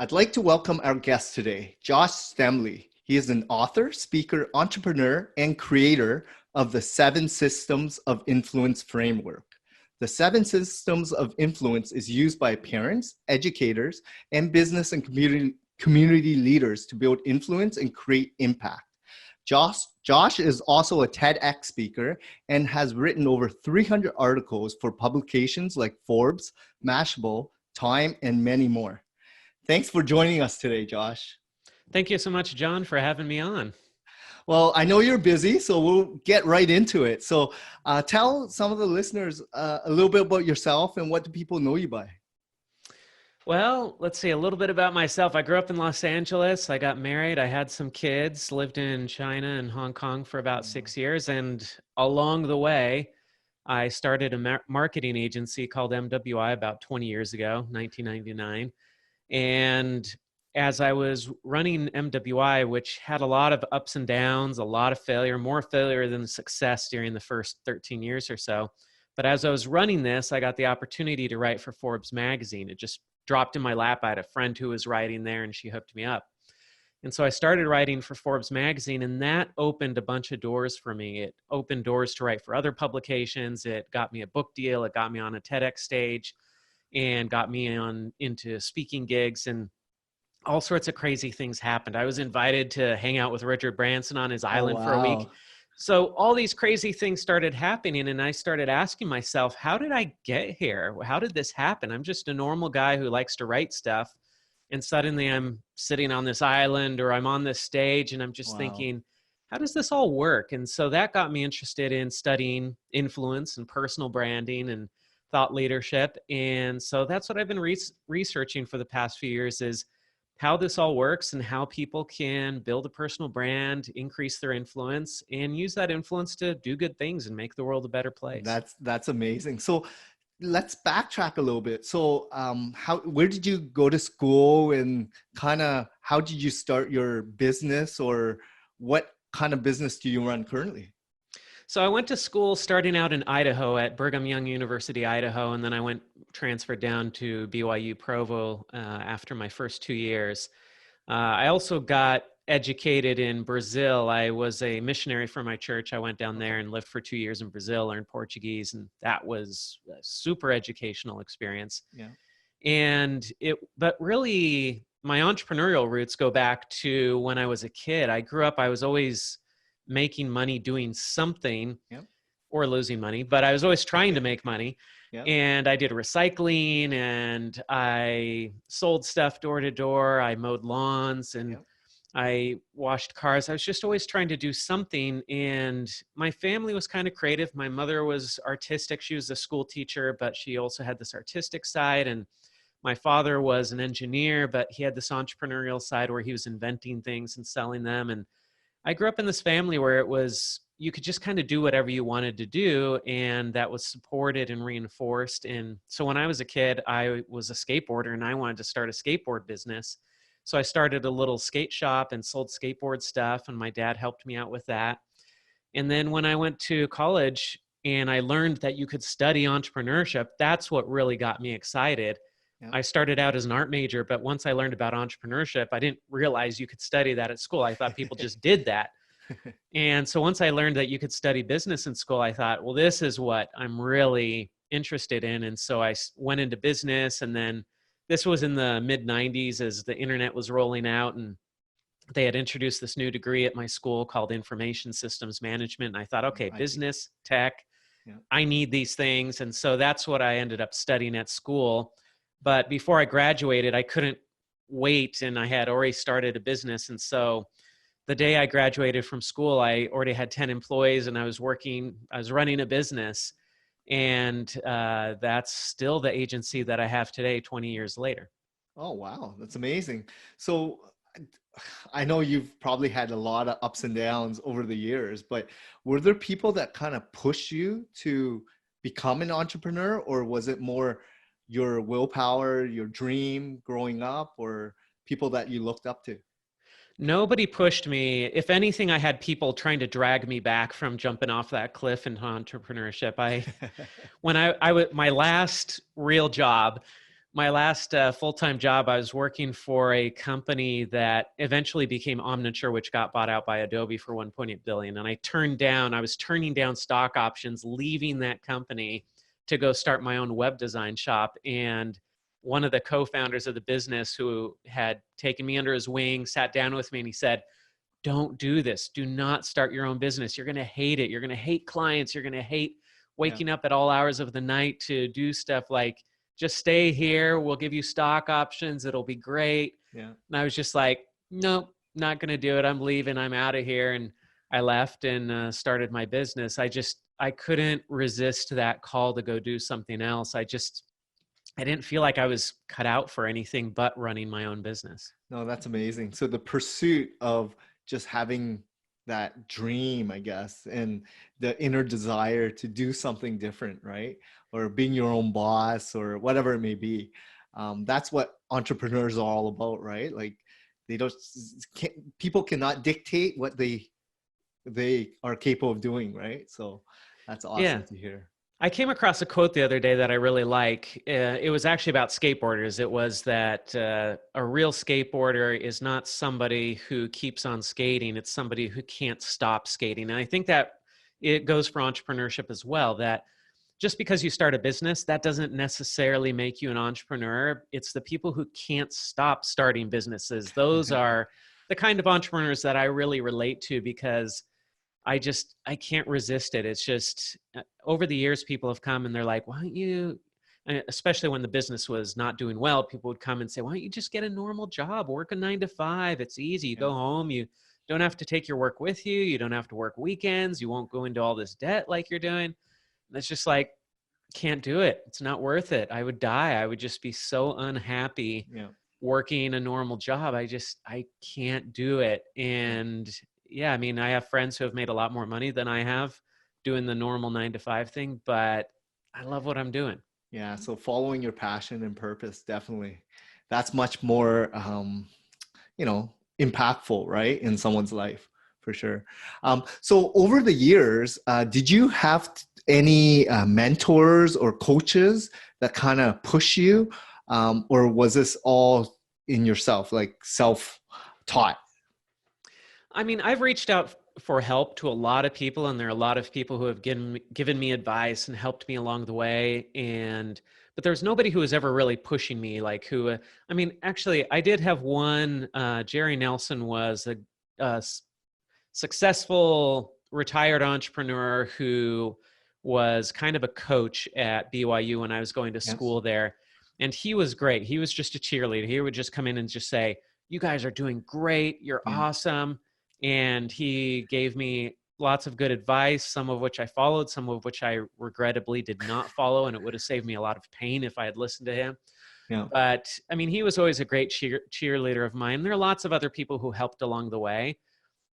I'd like to welcome our guest today, Josh Steimle. He is an author, speaker, entrepreneur, and creator of the 7 Systems of Influence framework. The 7 Systems of Influence is used by parents, educators, and business and community leaders to build influence and create impact. Josh is also a TEDx speaker and has written over 300 articles for publications like Forbes, Mashable, Time, and many more. Thanks for joining us today, Josh. Thank you so much, John, for having me on. Well, I know you're busy, so we'll get right into it. So tell some of the listeners a little bit about yourself and what do people know you by? Well, let's see a little bit about myself. I grew up in Los Angeles. I got married. I had some kids, lived in China and Hong Kong for about 6 years. And along the way, I started a marketing agency called MWI about 20 years ago, 1999. And as I was running MWI, which had a lot of ups and downs, a lot of failure, more failure than success during the first 13 years or so. But as I was running this, I got the opportunity to write for Forbes magazine. It just dropped in my lap. I had a friend who was writing there and she hooked me up. And so I started writing for Forbes magazine, and that opened a bunch of doors for me. It opened doors to write for other publications. It got me a book deal. It got me on a TEDx stage and got me on into speaking gigs, and all sorts of crazy things happened. I was invited to hang out with Richard Branson on his island for a week. So all these crazy things started happening, and I started asking myself, how did I get here? How did this happen? I'm just a normal guy who likes to write stuff, and suddenly I'm sitting on this island or I'm on this stage, and I'm just thinking, how does this all work? And so that got me interested in studying influence and personal branding and thought leadership. And so that's what I've been researching for the past few years, is how this all works and how people can build a personal brand, increase their influence, and use that influence to do good things and make the world a better place. That's amazing. So let's backtrack a little bit. So where did you go to school, and kind of how did you start your business, or what kind of business do you run currently? So I went to school starting out in Idaho at Brigham Young University, Idaho, and then I transferred down to BYU Provo after my first 2 years. I also got educated in Brazil. I was a missionary for my church. I went down there and lived for 2 years in Brazil, learned Portuguese, and that was a super educational experience. Yeah. But really, my entrepreneurial roots go back to when I was a kid. I was always making money doing something. Yep. Or losing money, but I was always trying to make money. Yep. And I did recycling, and I sold stuff door to door. I mowed lawns, and yep. I washed cars. I was just always trying to do something. And my family was kind of creative. My mother was artistic. She was a school teacher, but she also had this artistic side. And my father was an engineer, but he had this entrepreneurial side where he was inventing things and selling them. And I grew up in this family where you could just kind of do whatever you wanted to do, and that was supported and reinforced. And so when I was a kid, I was a skateboarder, and I wanted to start a skateboard business. So I started a little skate shop and sold skateboard stuff, and my dad helped me out with that. And then when I went to college and I learned that you could study entrepreneurship, that's what really got me excited. Yeah. I started out as an art major, but once I learned about entrepreneurship, I didn't realize you could study that at school. I thought people just did that. And so once I learned that you could study business in school, I thought, well, this is what I'm really interested in. And so I went into business, and then this was in the mid 90s as the internet was rolling out, and they had introduced this new degree at my school called Information Systems Management. And I thought, okay, business, tech, yeah. I need these things. And so that's what I ended up studying at school. But before I graduated, I couldn't wait, and I had already started a business. And so the day I graduated from school, I already had 10 employees, and I was running a business. And that's still the agency that I have today, 20 years later. Oh, wow. That's amazing. So I know you've probably had a lot of ups and downs over the years, but were there people that kind of pushed you to become an entrepreneur, or was it more your willpower, your dream growing up, or people that you looked up to? Nobody pushed me. If anything, I had people trying to drag me back from jumping off that cliff into entrepreneurship. My last real job my last full-time job, I was working for a company that eventually became Omniture, which got bought out by Adobe for 1.8 billion. And I was turning down stock options, leaving that company to go start my own web design shop. And one of the co-founders of the business, who had taken me under his wing, sat down with me and he said, don't do this. Do not start your own business. You're going to hate it. You're going to hate clients. You're going to hate waking up at all hours of the night to do stuff. Like, just stay here. We'll give you stock options. It'll be great. Yeah. And I was just like, nope, not going to do it. I'm leaving. I'm out of here. And I left and started my business. I couldn't resist that call to go do something else. I didn't feel like I was cut out for anything but running my own business. No, that's amazing. So the pursuit of just having that dream, I guess, and the inner desire to do something different, right? Or being your own boss or whatever it may be. That's what entrepreneurs are all about, right? Like people cannot dictate what they are capable of doing, right? So that's awesome to hear. I came across a quote the other day that I really like. It was actually about skateboarders. It was that a real skateboarder is not somebody who keeps on skating. It's somebody who can't stop skating. And I think that it goes for entrepreneurship as well, that just because you start a business, that doesn't necessarily make you an entrepreneur. It's the people who can't stop starting businesses. Those are the kind of entrepreneurs that I really relate to, because I can't resist it. It's just, over the years, people have come and they're like, why don't you, especially when the business was not doing well, people would come and say, why don't you just get a normal job, work a 9 to 5. It's easy. You go home, you don't have to take your work with you. You don't have to work weekends. You won't go into all this debt like you're doing. And it's just like, can't do it. It's not worth it. I would die. I would just be so unhappy working a normal job. I can't do it. And I mean, I have friends who have made a lot more money than I have doing the normal 9 to 5 thing, but I love what I'm doing. Yeah. So following your passion and purpose, definitely. That's much more, impactful, right? In someone's life, for sure. So over the years, did you have any mentors or coaches that kind of push you? Or was this all in yourself, like self-taught? I mean, I've reached out for help to a lot of people, and there are a lot of people who have given me advice and helped me along the way. But there's nobody who was ever really pushing me, like actually, I did have one. Jerry Nelson was a successful retired entrepreneur who was kind of a coach at BYU when I was going to school there. And he was great. He was just a cheerleader. He would just come in and just say, you guys are doing great. You're awesome. And he gave me lots of good advice, some of which I followed, some of which I regrettably did not follow. And it would have saved me a lot of pain if I had listened to him. Yeah. But I mean, he was always a great cheerleader of mine. There are lots of other people who helped along the way.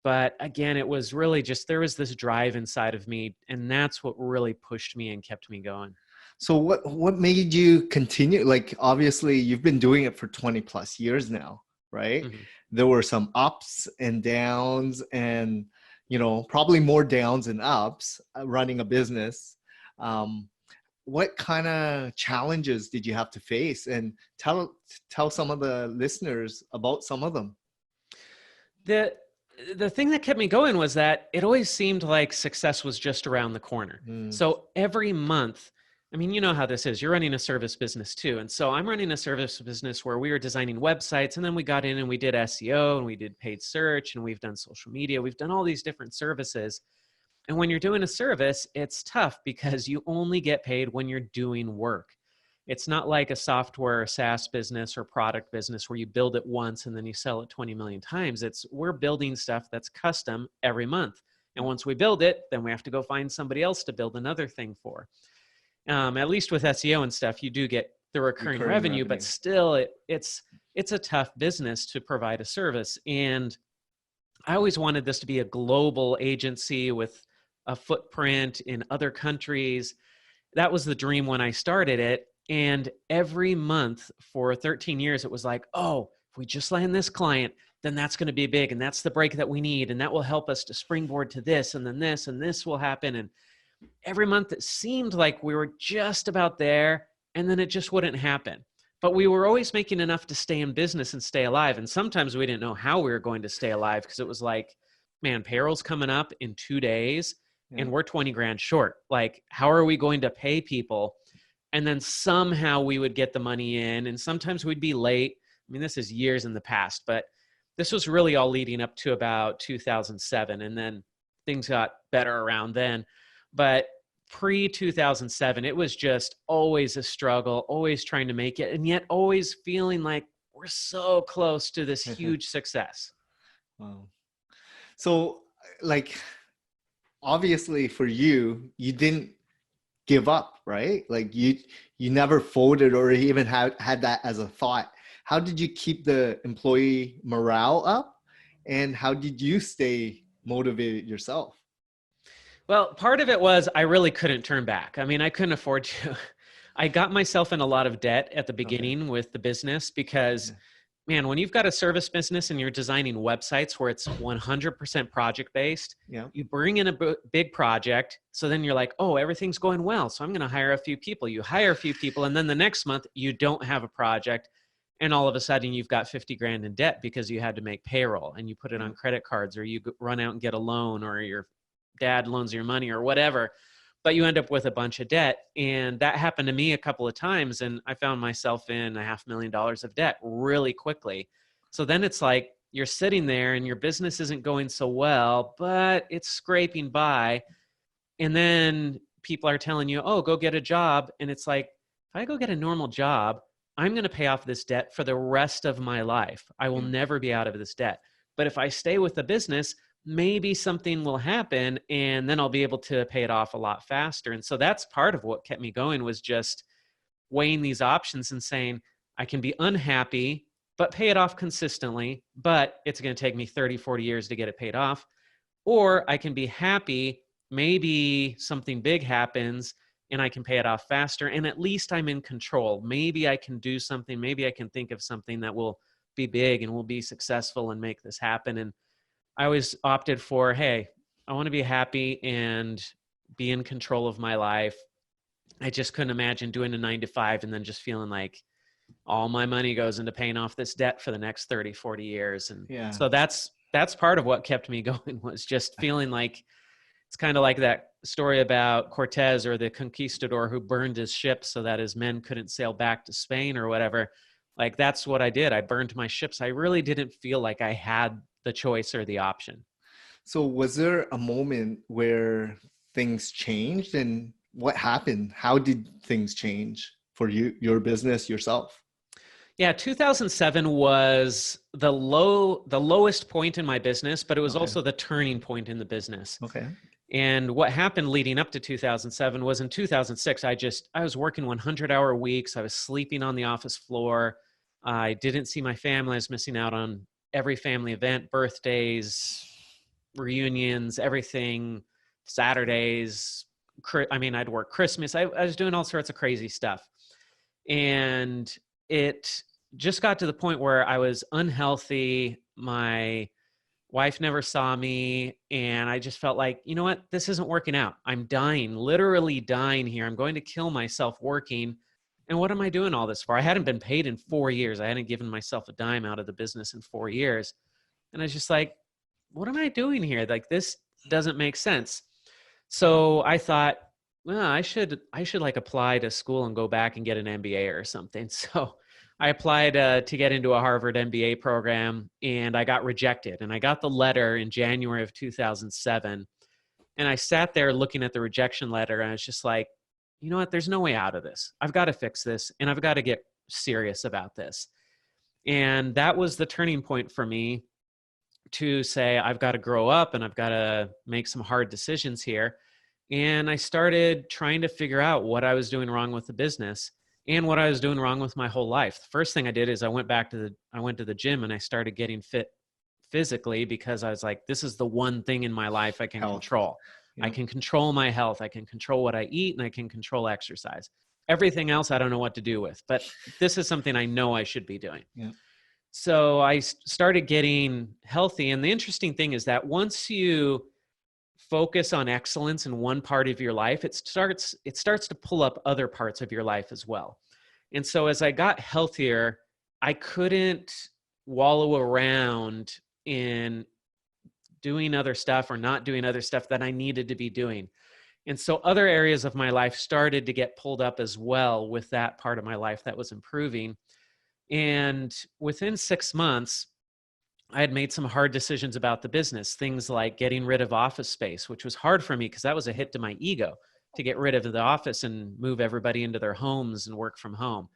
But again, it was really just, there was this drive inside of me, and that's what really pushed me and kept me going. So what made you continue? Like, obviously you've been doing it for 20 plus years now, right? Mm-hmm. There were some ups and downs, and, probably more downs than ups running a business. What kind of challenges did you have to face? And tell some of the listeners about some of them. The thing that kept me going was that it always seemed like success was just around the corner. So every month, I mean, you know how this is. You're running a service business too. And so I'm running a service business where we were designing websites, and then we got in and we did SEO, and we did paid search, and we've done social media. We've done all these different services. And when you're doing a service, it's tough because you only get paid when you're doing work. It's not like a software or SaaS business or product business where you build it once and then you sell it 20 million times. We're building stuff that's custom every month. And once we build it, then we have to go find somebody else to build another thing for. At least with SEO and stuff, you do get the recurring revenue, but still it's a tough business to provide a service. And I always wanted this to be a global agency with a footprint in other countries. That was the dream when I started it. And every month for 13 years, it was like, oh, if we just land this client, then that's going to be big. And that's the break that we need. And that will help us to springboard to this, and then this, and this will happen. And every month it seemed like we were just about there, and then it just wouldn't happen. but we were always making enough to stay in business and stay alive. And sometimes we didn't know how we were going to stay alive because it was like, man, payroll's coming up in 2 days and we're 20 grand short. Like, how are we going to pay people? And then somehow we would get the money in, and sometimes we'd be late. I mean, this is years in the past, but this was really all leading up to about 2007. And then things got better around then. But pre-2007, it was just always a struggle, always trying to make it, and yet always feeling like we're so close to this huge success. Wow. So, like, obviously for you, you didn't give up, right? Like you never folded or even had that as a thought. How did you keep the employee morale up? And how did you stay motivated yourself? Well, part of it was I really couldn't turn back. I mean, I couldn't afford to. I got myself in a lot of debt at the beginning with the business because, man, when you've got a service business and you're designing websites where it's 100% project-based, you bring in a big project. So then you're like, oh, everything's going well. So I'm going to hire a few people. You hire a few people. And then the next month you don't have a project. And all of a sudden you've got 50 grand in debt because you had to make payroll and you put it on credit cards, or you run out and get a loan, or your dad loans your money or whatever, but you end up with a bunch of debt. And that happened to me a couple of times. And I found myself in $500,000 of debt really quickly. So then it's like, you're sitting there and your business isn't going so well, but it's scraping by. And then people are telling you, oh, go get a job. And it's like, if I go get a normal job, I'm going to pay off this debt for the rest of my life. I will never be out of this debt. But if I stay with the business, maybe something will happen and then I'll be able to pay it off a lot faster. And so that's part of what kept me going, was just weighing these options and saying, I can be unhappy, but pay it off consistently, but it's going to take me 30, 40 years to get it paid off. Or I can be happy, maybe something big happens and I can pay it off faster. And at least I'm in control. Maybe I can do something. Maybe I can think of something that will be big and will be successful and make this happen. And I always opted for, hey, I want to be happy and be in control of my life. I just couldn't imagine doing a 9-to-5 and then just feeling like all my money goes into paying off this debt for the next 30, 40 years. And so that's part of what kept me going, was just feeling like, it's kind of like that story about Cortez or the conquistador who burned his ship so that his men couldn't sail back to Spain or whatever. Like, that's what I did. I burned my ships. I really didn't feel like I had the choice or the option. So was there a moment where things changed, and what happened? How did things change for you, your business, yourself? Yeah, 2007 was the lowest point in my business, but it was also the turning point in the business. And what happened leading up to 2007 was, in 2006, I was working 100-hour weeks. I was sleeping on the office floor. I didn't see my family. I was missing out on every family event, birthdays, reunions, everything, Saturdays. I'd work Christmas. I was doing all sorts of crazy stuff. And it just got to the point where I was unhealthy. My wife never saw me. And I just felt like, you know what? This isn't working out. I'm dying, literally dying here. I'm going to kill myself working. And what am I doing all this for? I hadn't been paid in 4 years. I hadn't given myself a dime out of the business in 4 years. And I was just like, what am I doing here? Like, this doesn't make sense. So I thought, well, I should like apply to school and go back and get an MBA or something. So I applied to get into a Harvard MBA program, and I got rejected. And I got the letter in January of 2007. And I sat there looking at the rejection letter, and I was just like, you know what? There's no way out of this. I've got to fix this, and I've got to get serious about this. And that was the turning point for me to say, I've got to grow up and I've got to make some hard decisions here. And I started trying to figure out what I was doing wrong with the business and what I was doing wrong with my whole life. The first thing I did is I went to the gym and I started getting fit physically, because I was like, this is the one thing in my life I can control. I can control my health. I can control what I eat, and I can control exercise. Everything else, I don't know what to do with, but this is something I know I should be doing. So I started getting healthy. And the interesting thing is that once you focus on excellence in one part of your life, it starts to pull up other parts of your life as well. And so as I got healthier, I couldn't wallow around in doing other stuff or not doing other stuff that I needed to be doing. And so other areas of my life started to get pulled up as well with that part of my life that was improving. And within 6 months, I had made some hard decisions about the business, things like getting rid of office space, which was hard for me because that was a hit to my ego to get rid of the office and move everybody into their homes and work from home.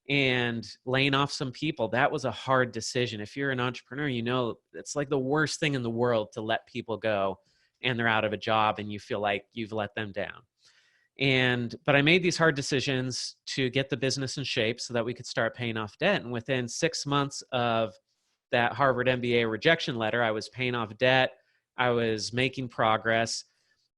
And laying off some people, that was a hard decision. If you're an entrepreneur, you know it's like the worst thing in the world to let people go and they're out of a job and you feel like you've let them down. But I made these hard decisions to get the business in shape so that we could start paying off debt. And within 6 months of that Harvard MBA rejection letter, I was paying off debt. I was making progress.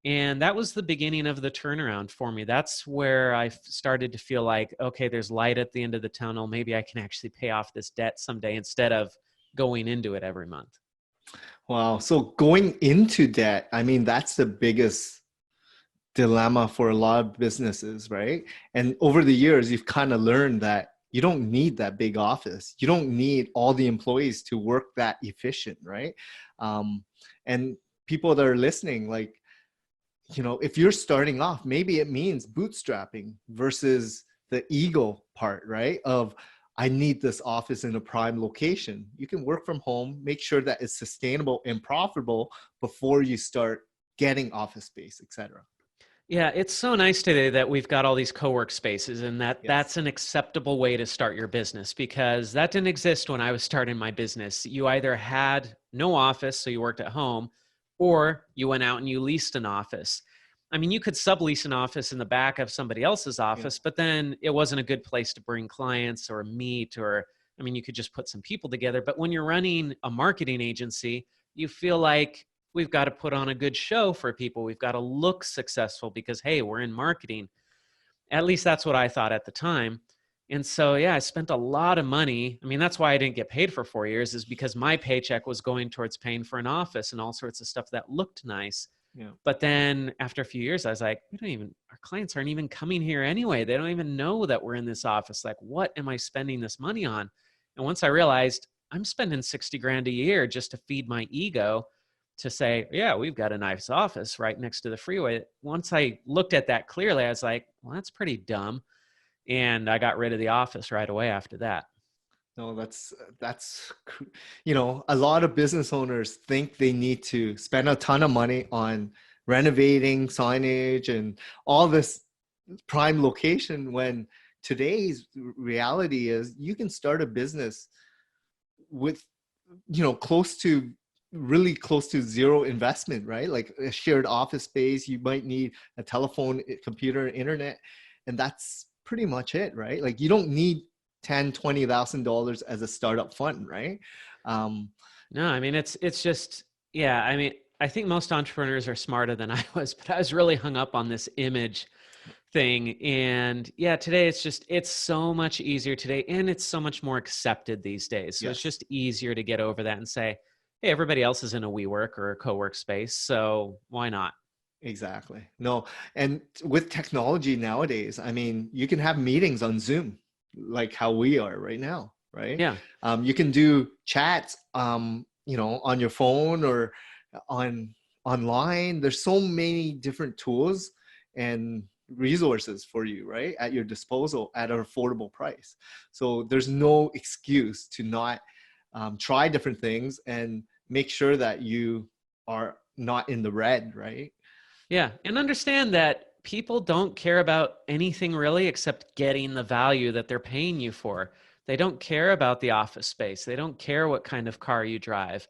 And that was the beginning of the turnaround for me. That's where I started to feel like, okay, there's light at the end of the tunnel. Maybe I can actually pay off this debt someday instead of going into it every month. Wow. So going into debt, I mean, that's the biggest dilemma for a lot of businesses, right? And over the years, you've kind of learned that you don't need that big office. You don't need all the employees to work that efficient, right? And people that are listening, like, if you're starting off, maybe it means bootstrapping versus the ego part, right? Of I need this office in a prime location. You can work from home, make sure that it's sustainable and profitable before you start getting office space, etc. Yeah, it's so nice today that we've got all these co-work spaces and that's an acceptable way to start your business because that didn't exist when I was starting my business. You either had no office, so you worked at home, or you went out and you leased an office. I mean, you could sublease an office in the back of somebody else's office, but then it wasn't a good place to bring clients or meet you could just put some people together. But when you're running a marketing agency, you feel like we've got to put on a good show for people. We've got to look successful because, hey, we're in marketing. At least that's what I thought at the time. And so, yeah, I spent a lot of money. I mean, that's why I didn't get paid for 4 years is because my paycheck was going towards paying for an office and all sorts of stuff that looked nice. Yeah. But then after a few years, I was like, our clients aren't even coming here anyway. They don't even know that we're in this office. Like, what am I spending this money on? And once I realized I'm spending 60 grand a year just to feed my ego to say, yeah, we've got a nice office right next to the freeway. Once I looked at that clearly, I was like, well, that's pretty dumb. And I got rid of the office right away after that. No, that's, a lot of business owners think they need to spend a ton of money on renovating signage and all this prime location when today's reality is you can start a business with, really close to zero investment, right? Like a shared office space, you might need a telephone, computer, internet, and that's pretty much it, right? Like you don't need $10,000-$20,000 as a startup fund, right? No, I mean, it's just, yeah, I mean, I think most entrepreneurs are smarter than I was, but I was really hung up on this image thing. And yeah, today it's so much easier today and it's so much more accepted these days. So It's just easier to get over that and say, hey, everybody else is in a WeWork or a co-work space, so why not? Exactly. No, and with technology nowadays, I mean, you can have meetings on Zoom like how we are right now, right? Yeah. You can do chats, on your phone or online. There's so many different tools and resources for you, right, at your disposal at an affordable price. So there's no excuse to not try different things and make sure that you are not in the red, right? Yeah. And understand that people don't care about anything really except getting the value that they're paying you for. They don't care about the office space. They don't care what kind of car you drive.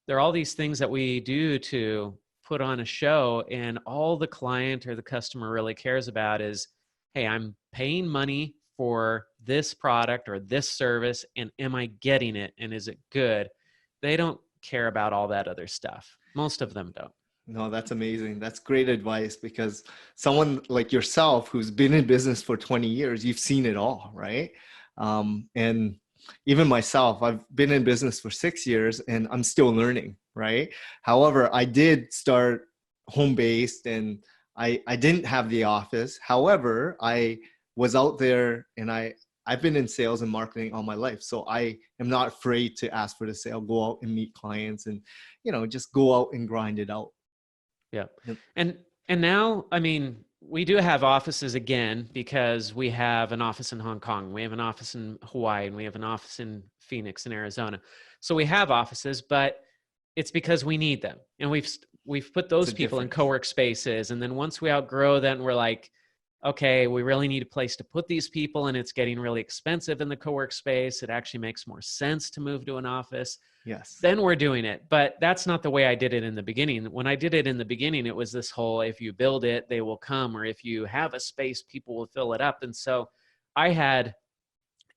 There are all these things that we do to put on a show, and all the client or the customer really cares about is, hey, I'm paying money for this product or this service, and am I getting it? And is it good? They don't care about all that other stuff. Most of them don't. No, that's amazing. That's great advice because someone like yourself who's been in business for 20 years, you've seen it all, right? And even myself, I've been in business for 6 years and I'm still learning, right? However, I did start home-based and I didn't have the office. However, I was out there and I I've been in sales and marketing all my life. So I am not afraid to ask for the sale, go out and meet clients and, just go out and grind it out. Yeah. And now, I mean, we do have offices again because we have an office in Hong Kong, we have an office in Hawaii, and we have an office in Phoenix and Arizona. So we have offices, but it's because we need them. And we've put those people in co-work spaces. And then once we outgrow that and we're like, okay, we really need a place to put these people and it's getting really expensive in the co-work space, it actually makes more sense to move to an office. Yes. Then we're doing it. But that's not the way I did it in the beginning. When I did it in the beginning, it was this whole, if you build it, they will come, or if you have a space, people will fill it up. And so I had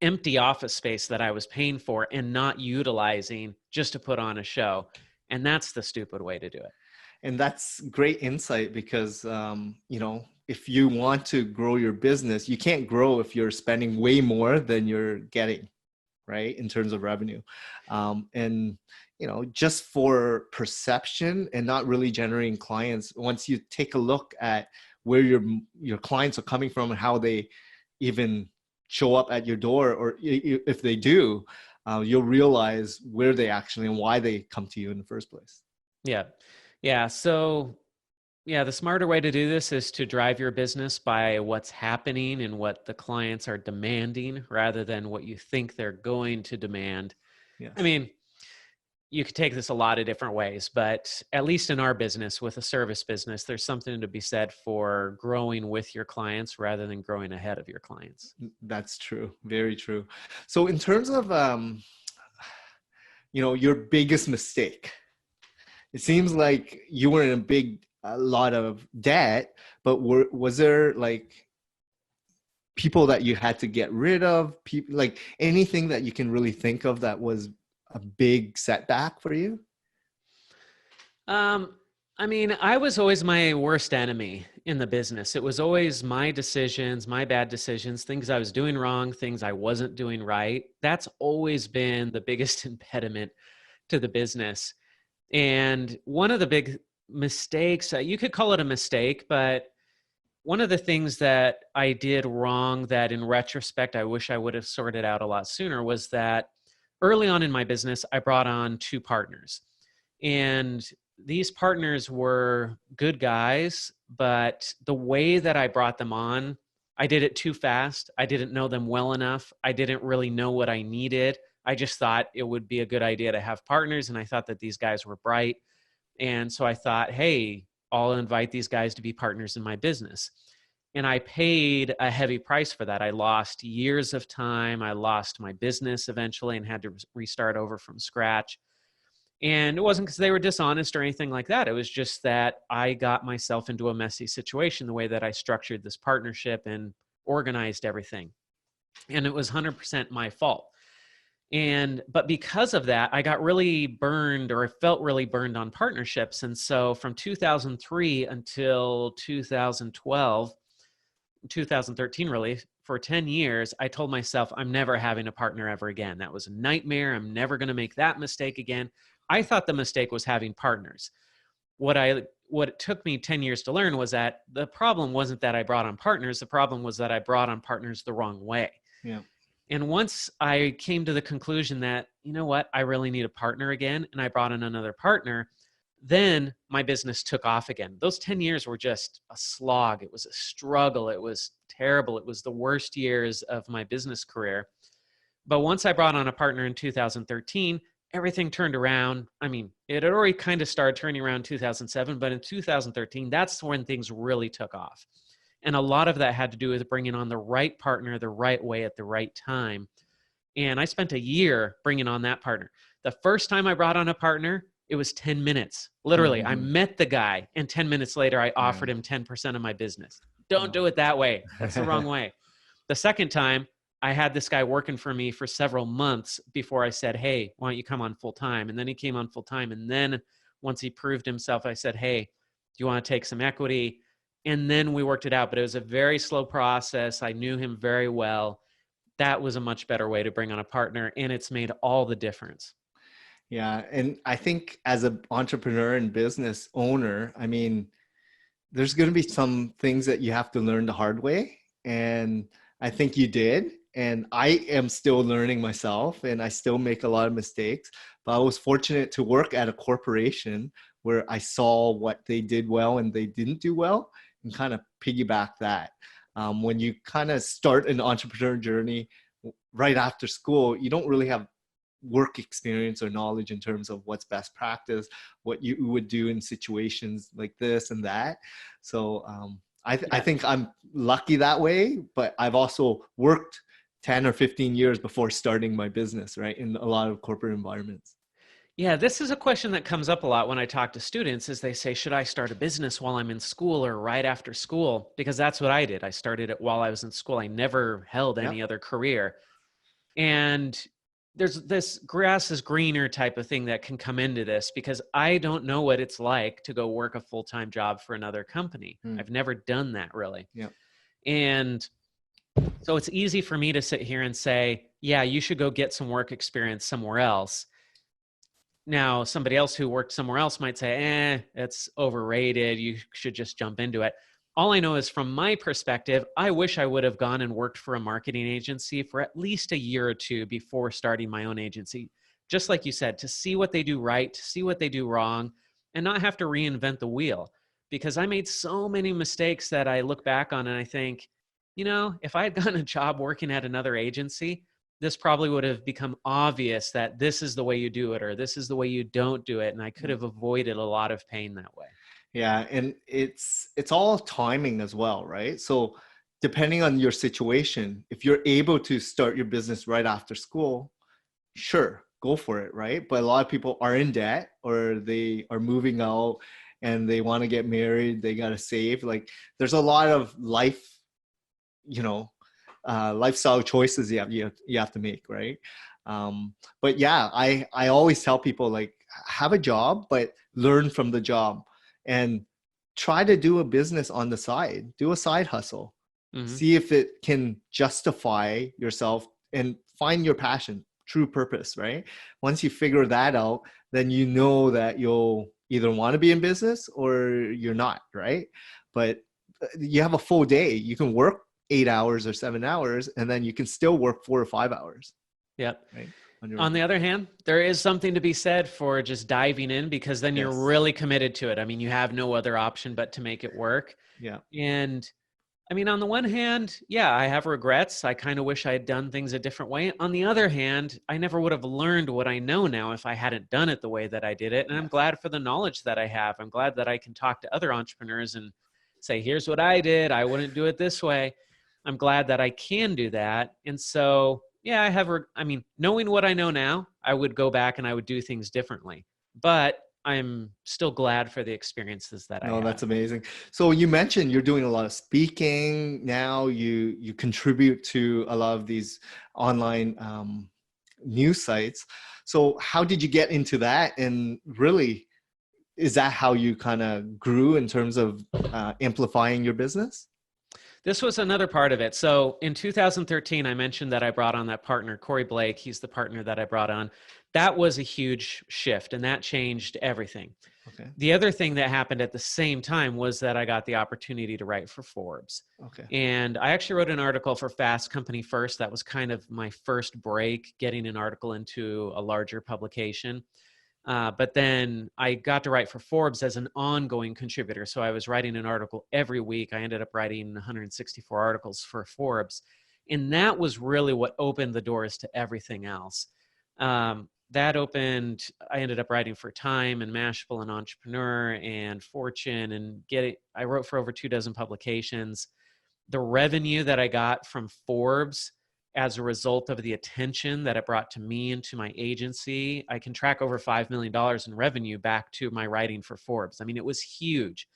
empty office space that I was paying for and not utilizing just to put on a show. And that's the stupid way to do it. And that's great insight because, if you want to grow your business, you can't grow if you're spending way more than you're getting, right? In terms of revenue. And, just for perception and not really generating clients, once you take a look at where your clients are coming from and how they even show up at your door, or if they do, you'll realize where they actually and why they come to you in the first place. Yeah. Yeah. So the smarter way to do this is to drive your business by what's happening and what the clients are demanding rather than what you think they're going to demand. Yes. I mean, you could take this a lot of different ways, but at least in our business, with a service business, there's something to be said for growing with your clients rather than growing ahead of your clients. That's true. Very true. So in terms of, your biggest mistake, it seems like you were in a lot of debt, but was there like people that you had to get rid of, people, like anything that you can really think of that was a big setback for you? I mean, I was always my worst enemy in the business. It was always my decisions, my bad decisions, things I was doing wrong, things I wasn't doing right. That's always been the biggest impediment to the business. And one of the big mistakes, you could call it a mistake, but one of the things that I did wrong that in retrospect, I wish I would have sorted out a lot sooner was that early on in my business, I brought on 2 partners. And these partners were good guys, but the way that I brought them on, I did it too fast. I didn't know them well enough. I didn't really know what I needed. I just thought it would be a good idea to have partners. And I thought that these guys were bright. And so I thought, hey, I'll invite these guys to be partners in my business. And I paid a heavy price for that. I lost years of time. I lost my business eventually and had to restart over from scratch. And it wasn't because they were dishonest or anything like that. It was just that I got myself into a messy situation the way that I structured this partnership and organized everything. And it was 100% my fault. But because of that, I got really burned, or I felt really burned on partnerships. And so from 2003 until 2013, really, for 10 years, I told myself, I'm never having a partner ever again. That was a nightmare. I'm never going to make that mistake again. I thought the mistake was having partners. What it took me 10 years to learn was that the problem wasn't that I brought on partners. The problem was that I brought on partners the wrong way. Yeah. And once I came to the conclusion that, you know what, I really need a partner again, and I brought in another partner, then my business took off again. Those 10 years were just a slog. It was a struggle. It was terrible. It was the worst years of my business career. But once I brought on a partner in 2013, everything turned around. I mean, it had already kind of started turning around in 2007, but in 2013, that's when things really took off. And a lot of that had to do with bringing on the right partner the right way at the right time. And I spent a year bringing on that partner. The first time I brought on a partner, it was 10 minutes. Literally, I met the guy, and 10 minutes later, I offered him 10% of my business. Don't do it that way. That's the wrong way. The second time, I had this guy working for me for several months before I said, hey, why don't you come on full time? And then he came on full time. And then once he proved himself, I said, hey, do you want to take some equity? And then we worked it out. But it was a very slow process. I knew him very well. That was a much better way to bring on a partner. And it's made all the difference. Yeah. And I think as an entrepreneur and business owner, I mean, there's going to be some things that you have to learn the hard way. And I think you did. and I am still learning myself, and I still make a lot of mistakes. But I was fortunate to work at a corporation where I saw what they did well and they didn't do well, and kind of piggyback that. When you kind of start an entrepreneur journey right after school, you don't really have work experience or knowledge in terms of what's best practice, what you would do in situations like this and that. So I think I'm lucky that way, but I've also worked 10 or 15 years before starting my business, right? In a lot of corporate environments. Yeah, this is a question that comes up a lot when I talk to students is they say, should I start a business while I'm in school or right after school? Because that's what I did. I started it while I was in school. I never held any other career. And there's this grass is greener type of thing that can come into this because I don't know what it's like to go work a full-time job for another company. I've never done that really. Yeah. And so it's easy for me to sit here and say, yeah, you should go get some work experience somewhere else. Now, somebody else who worked somewhere else might say, it's overrated. You should just jump into it. All I know is from my perspective, I wish I would have gone and worked for a marketing agency for at least a year or two before starting my own agency. Just like you said, to see what they do right, to see what they do wrong, and not have to reinvent the wheel. Because I made so many mistakes that I look back on and I think, if I had gotten a job working at another agency, this probably would have become obvious that this is the way you do it or this is the way you don't do it. And I could have avoided a lot of pain that way. Yeah, and it's all timing as well, right? So depending on your situation, if you're able to start your business right after school, sure, go for it, right? But a lot of people are in debt or they are moving out and they want to get married, they got to save. Like there's a lot of life, lifestyle choices you have to make, right? But yeah, I always tell people like have a job, but learn from the job and try to do a business on the side, do a side hustle, see if it can justify yourself and find your passion, true purpose, right? Once you figure that out, then you know that you'll either want to be in business or you're not, right? But you have a full day. You can work 8 hours or 7 hours, and then you can still work 4 or 5 hours. Yep. Right? On the other hand, there is something to be said for just diving in because then you're really committed to it. I mean, you have no other option but to make it work. Yeah. And I mean, on the one hand, yeah, I have regrets. I kind of wish I had done things a different way. On the other hand, I never would have learned what I know now if I hadn't done it the way that I did it. And I'm glad for the knowledge that I have. I'm glad that I can talk to other entrepreneurs and say, here's what I did. I wouldn't do it this way. I'm glad that I can do that. And so, yeah, knowing what I know now, I would go back and I would do things differently. But I'm still glad for the experiences that I had. No, that's amazing. So you mentioned you're doing a lot of speaking now. You contribute to a lot of these online news sites. So how did you get into that? And really, is that how you kind of grew in terms of amplifying your business? This was another part of it. So in 2013, I mentioned that I brought on that partner, Corey Blake. He's the partner that I brought on. That was a huge shift, and that changed everything. Okay. The other thing that happened at the same time was that I got the opportunity to write for Forbes. Okay. And I actually wrote an article for Fast Company First. That was kind of my first break, getting an article into a larger publication. But then I got to write for Forbes as an ongoing contributor. So I was writing an article every week. I ended up writing 164 articles for Forbes. And that was really what opened the doors to everything else. I ended up writing for Time and Mashable and Entrepreneur and Fortune and I wrote for over 24 publications. The revenue that I got from Forbes as a result of the attention that it brought to me and to my agency, I can track over $5 million in revenue back to my writing for Forbes. I mean, it was huge.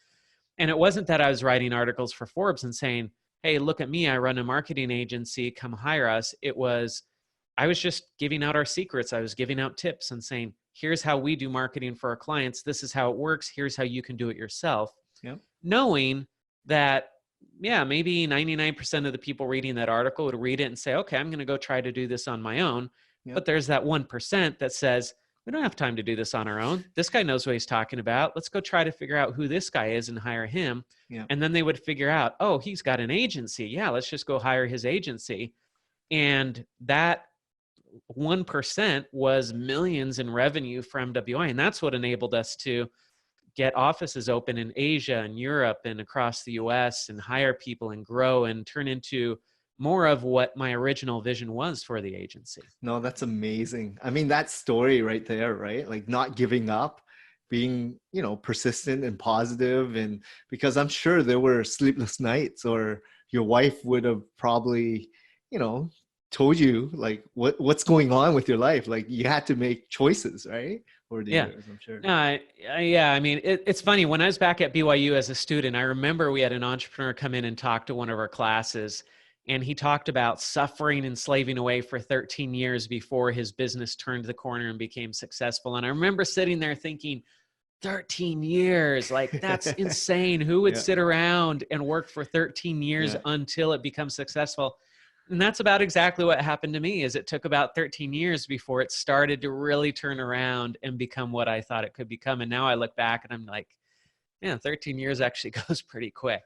And it wasn't that I was writing articles for Forbes and saying, hey, look at me, I run a marketing agency, come hire us. I was just giving out our secrets. I was giving out tips and saying, here's how we do marketing for our clients. This is how it works. Here's how you can do it yourself. Yep. Knowing that, yeah, maybe 99% of the people reading that article would read it and say, okay, I'm going to go try to do this on my own. Yep. But there's that 1% that says, we don't have time to do this on our own. This guy knows what he's talking about. Let's go try to figure out who this guy is and hire him. Yep. And then they would figure out, oh, he's got an agency. Yeah, let's just go hire his agency. And that 1% was millions in revenue for MWI. And that's what enabled us to get offices open in Asia and Europe and across the US and hire people and grow and turn into more of what my original vision was for the agency. No, that's amazing. I mean, that story right there, right? Like not giving up, being, persistent and positive. And because I'm sure there were sleepless nights, or your wife would have probably, you know, told you like what's going on with your life. Like you had to make choices, right? Over the Yeah. years, I'm sure. Yeah. I mean, it's funny. When I was back at BYU as a student, I remember we had an entrepreneur come in and talk to one of our classes, and he talked about suffering and slaving away for 13 years before his business turned the corner and became successful. And I remember sitting there thinking, 13 years, like that's insane. Who would sit around and work for 13 years until it becomes successful? And that's about exactly what happened to me. Is it took about 13 years before it started to really turn around and become what I thought it could become. And now I look back and I'm like, yeah, 13 years actually goes pretty quick.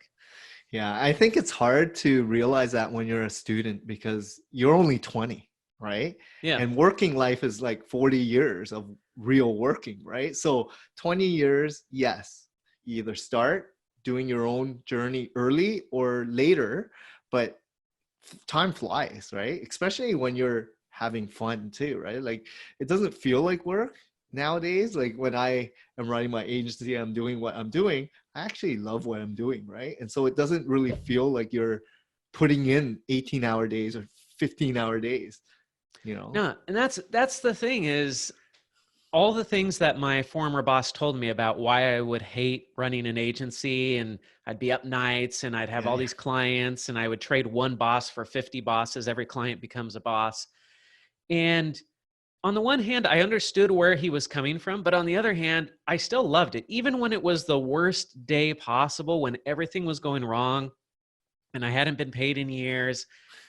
Yeah, I think it's hard to realize that when you're a student because you're only 20, right? Yeah. And working life is like 40 years of real working, right? So 20 years, yes, you either start doing your own journey early or later, but time flies, right? Especially when you're having fun too, right? Like it doesn't feel like work nowadays. Like when I am running my agency, I'm doing what I'm doing, I actually love what I'm doing, right? And so it doesn't really feel like you're putting in 18-hour days or 15-hour days, No, and that's the thing is all the things that my former boss told me about why I would hate running an agency, and I'd be up nights and I'd have all these clients and I would trade one boss for 50 bosses. Every client becomes a boss. And on the one hand, I understood where he was coming from, but on the other hand, I still loved it. Even when it was the worst day possible, when everything was going wrong and I hadn't been paid in years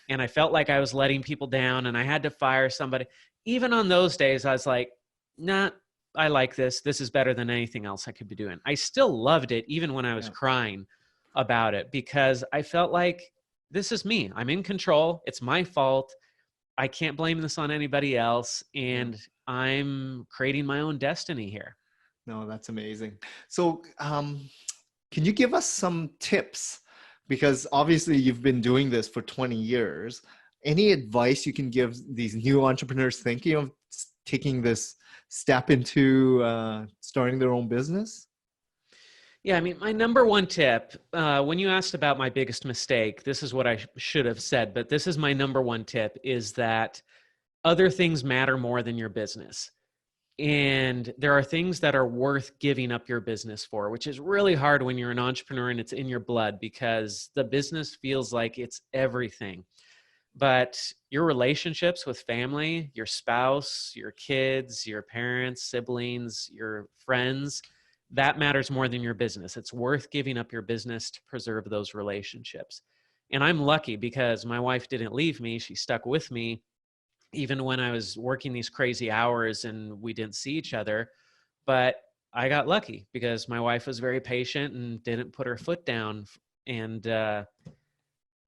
and I felt like I was letting people down and I had to fire somebody. Even on those days, I was like, nah, I like this. This is better than anything else I could be doing. I still loved it, even when I was crying about it, because I felt like this is me. I'm in control. It's my fault. I can't blame this on anybody else. And I'm creating my own destiny here. No, that's amazing. So can you give us some tips? Because obviously you've been doing this for 20 years. Any advice you can give these new entrepreneurs thinking of taking this step into starting their own business? Yeah, I mean, my number one tip, when you asked about my biggest mistake, this is what I should have said, but this is my number one tip, is that other things matter more than your business. And there are things that are worth giving up your business for, which is really hard when you're an entrepreneur and it's in your blood, because the business feels like it's everything. But your relationships with family, your spouse, your kids, your parents, siblings, your friends, that matters more than your business. It's worth giving up your business to preserve those relationships. And I'm lucky because my wife didn't leave me. She stuck with me even when I was working these crazy hours and we didn't see each other. But I got lucky because my wife was very patient and didn't put her foot down. And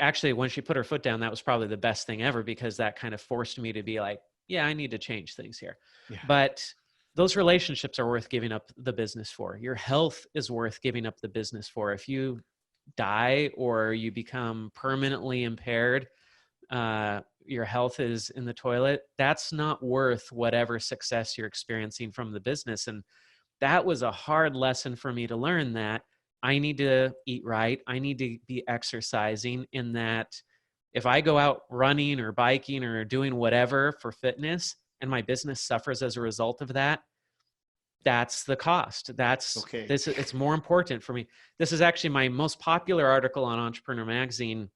actually, when she put her foot down, that was probably the best thing ever, because that kind of forced me to be like, yeah, I need to change things here. Yeah. But those relationships are worth giving up the business for. Your health is worth giving up the business for. If you die or you become permanently impaired, your health is in the toilet, that's not worth whatever success you're experiencing from the business. And that was a hard lesson for me to learn, that I need to eat right. I need to be exercising, in that if I go out running or biking or doing whatever for fitness and my business suffers as a result of that, that's the cost. That's okay. It's more important for me. This is actually my most popular article on Entrepreneur Magazine,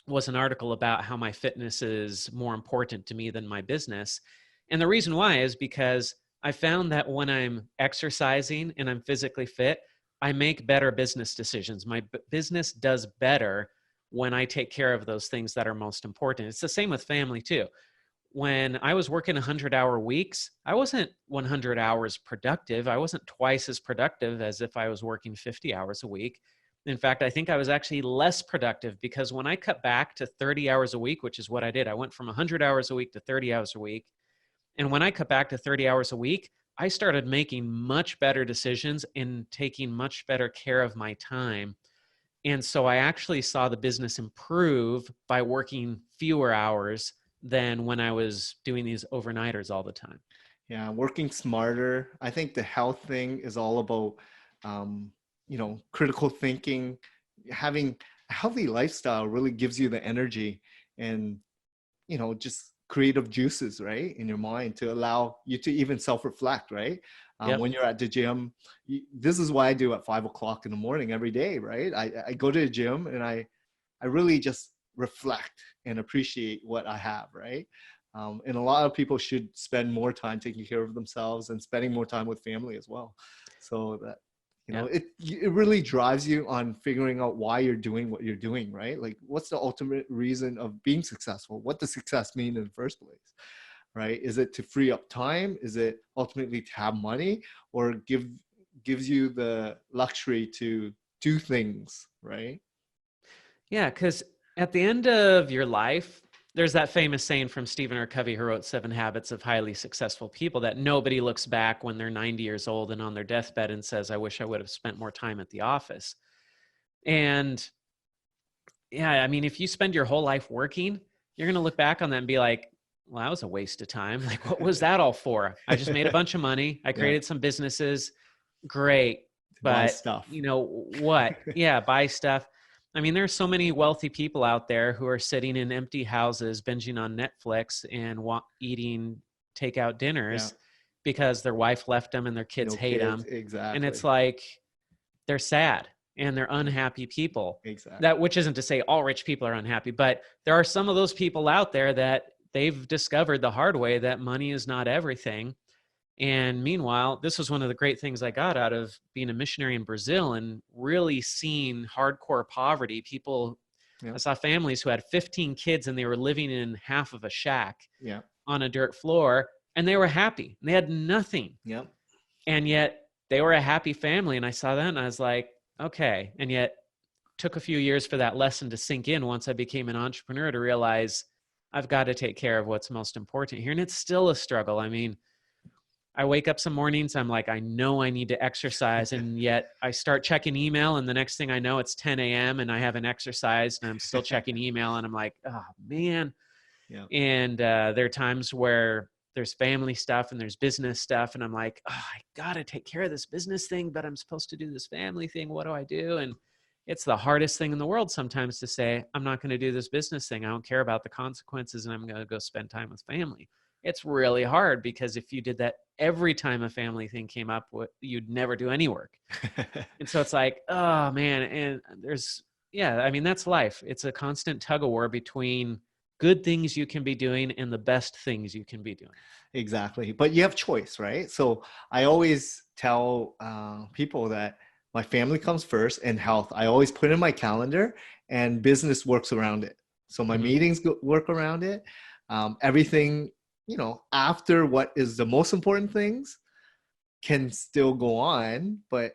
was an article about how my fitness is more important to me than my business. And the reason why is because I found that when I'm exercising and I'm physically fit, I make better business decisions. My business does better when I take care of those things that are most important. It's the same with family too. When I was working 100-hour weeks, I wasn't 100 hours productive. I wasn't twice as productive as if I was working 50 hours a week. In fact, I think I was actually less productive because when I cut back to 30 hours a week, which is what I did, I went from 100 hours a week to 30 hours a week. And when I cut back to 30 hours a week, I started making much better decisions and taking much better care of my time. And so I actually saw the business improve by working fewer hours than when I was doing these overnighters all the time. Yeah, working smarter. I think the health thing is all about, critical thinking. Having a healthy lifestyle really gives you the energy and, just creative juices, right, in your mind to allow you to even self-reflect, right? Yep. When you're at the gym, this is what I do at 5 o'clock in the morning every day, right? I go to the gym and I really just reflect and appreciate what I have, right? And a lot of people should spend more time taking care of themselves and spending more time with family as well. So that, Yep. it really drives you on figuring out why you're doing what you're doing, right? Like, what's the ultimate reason of being successful? What does success mean in the first place, right? Is it to free up time? Is it ultimately to have money, or gives you the luxury to do things, right? Yeah, because at the end of your life, there's that famous saying from Stephen R. Covey, who wrote Seven Habits of Highly Successful People, that nobody looks back when they're 90 years old and on their deathbed and says, I wish I would have spent more time at the office. And yeah, I mean, if you spend your whole life working, you're going to look back on that and be like, well, that was a waste of time. Like, what was that all for? I just made a bunch of money. I Yeah, created some businesses. Great. buy But stuff. you know what? Yeah, buy stuff. I mean, there's so many wealthy people out there who are sitting in empty houses, binging on Netflix and eating takeout Yeah, dinners because their wife left them and their kids no hate kids, them. And exactly. it's like, they're sad and they're unhappy people. Exactly. That, which isn't to say all rich people are unhappy, but there are some of those people out there that they've discovered the hard way that money is not everything. And meanwhile, this was one of the great things I got out of being a missionary in Brazil and really seeing hardcore poverty. People, Yeah, I saw families who had 15 kids and they were living in half of a shack yeah, on a dirt floor, and they were happy. They had nothing. yeah. And yet they were a happy family. And I saw that and I was like, okay. And yet took a few years for that lesson to sink in once I became an entrepreneur, to realize I've got to take care of what's most important here. And it's still a struggle. I mean, I wake up some mornings, I'm like, I know I need to exercise. And yet I start checking email, and the next thing I know, it's 10 a.m. and I haven't exercised and I'm still checking email. And I'm like, oh man. Yeah, And there are times where there's family stuff and there's business stuff. And I'm like, oh, I got to take care of this business thing, but I'm supposed to do this family thing. What do I do? And it's the hardest thing in the world sometimes to say, I'm not going to do this business thing. I don't care about the consequences and I'm going to go spend time with family. It's really hard because if you did that every time a family thing came up, you'd never do any work. And so it's like, oh man. And yeah, I mean, that's life. It's a constant tug of war between good things you can be doing and the best things you can be doing. exactly. But you have choice, right? So I always tell people that my family comes first and health. I always put in my calendar, and business works around it. So my Mm-hmm. meetings work around it. Everything, after what is the most important things can still go on, but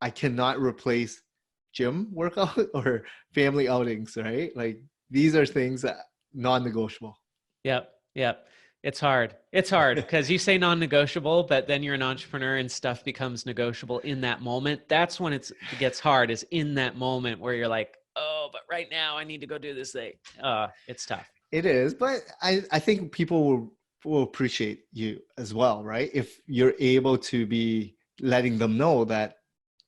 I cannot replace gym workout or family outings, right? Like, these are things that non-negotiable. Yep. Yep. It's hard. It's hard because you say non-negotiable, but then you're an entrepreneur and stuff becomes negotiable in that moment. That's when it gets hard, is in that moment where you're like, oh, but right now I need to go do this thing. It's tough. It is, but I think people will appreciate you as well, right? If you're able to be letting them know that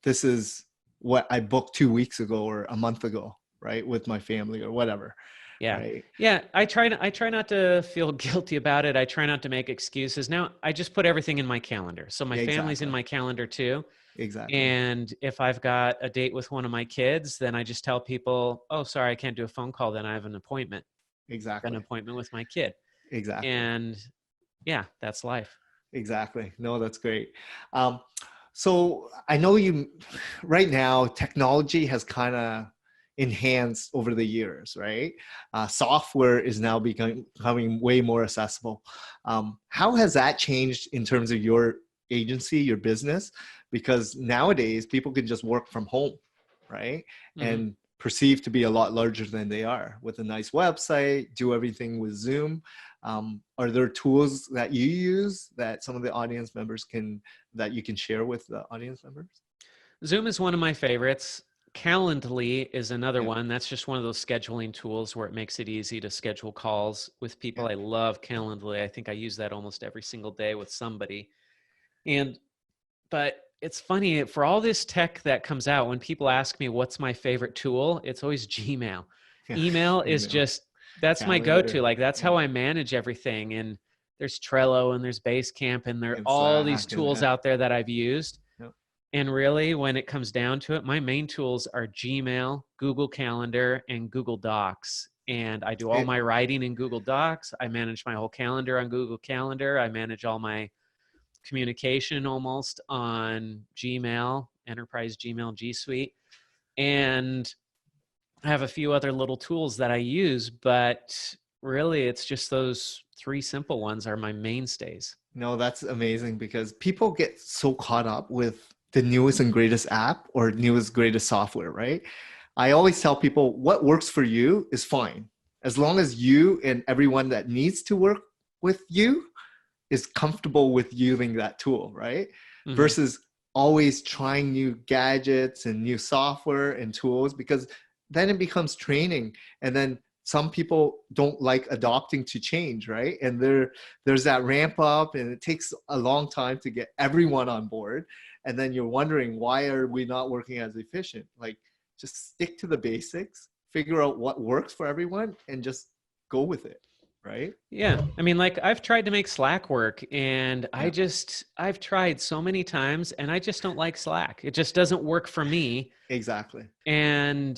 this is what I booked 2 weeks ago or a month ago, right? With my family or whatever, Yeah. right? Yeah. I try not to feel guilty about it. I try not to make excuses. Now I just put everything in my calendar. So my Yeah, family's in exactly. my calendar too. Exactly. And if I've got a date with one of my kids, then I just tell people, oh, sorry, I can't do a phone call. Then I have an appointment, Exactly. with my kid. Exactly. And yeah, that's life. Exactly. No, that's great. So I know right now, technology has kind of enhanced over the years, right? Software is now becoming way more accessible. How has that changed in terms of your agency, your business? Because nowadays people can just work from home. right? Mm-hmm. And perceived to be a lot larger than they are with a nice website, do everything with Zoom. Are there tools that you use that some of the audience members that you can share with the audience members? Zoom is one of my favorites. Calendly is another Yeah, one. That's just one of those scheduling tools where it makes it easy to schedule calls with people. yeah, I love Calendly. I think I use that almost every single day with somebody. And but it's funny, for all this tech that comes out, when people ask me what's my favorite tool, it's always Gmail. yeah. Email is Email, just, that's my go-to. calendar, Like that's yeah, how I manage everything. And there's Trello and there's Basecamp and there are and all these Slack, and tools out there that I've used. yeah. And really, when it comes down to it, my main tools are Gmail, Google Calendar, and Google Docs. And I do all And my writing in Google Docs. I manage my whole calendar on Google Calendar. I manage all my communication almost on Gmail, Enterprise Gmail, G Suite. And I have a few other little tools that I use, but really it's just those three simple ones are my mainstays. no, that's amazing because people get so caught up with the newest and greatest app or newest greatest software, right? I always tell people what works for you is fine. As long as you and everyone that needs to work with you is comfortable with using that tool, right? Mm-hmm. Versus always trying new gadgets and new software and tools, because then it becomes training. And then some people don't like adopting to change, right? And there's that ramp up and it takes a long time to get everyone on board. And then you're wondering, why are we not working as efficient? Like, just stick to the basics, figure out what works for everyone and just go with it, right? Yeah. I mean, like I've tried to make Slack work and Yeah, I've tried so many times and I just don't like Slack. It just doesn't work for me. exactly. And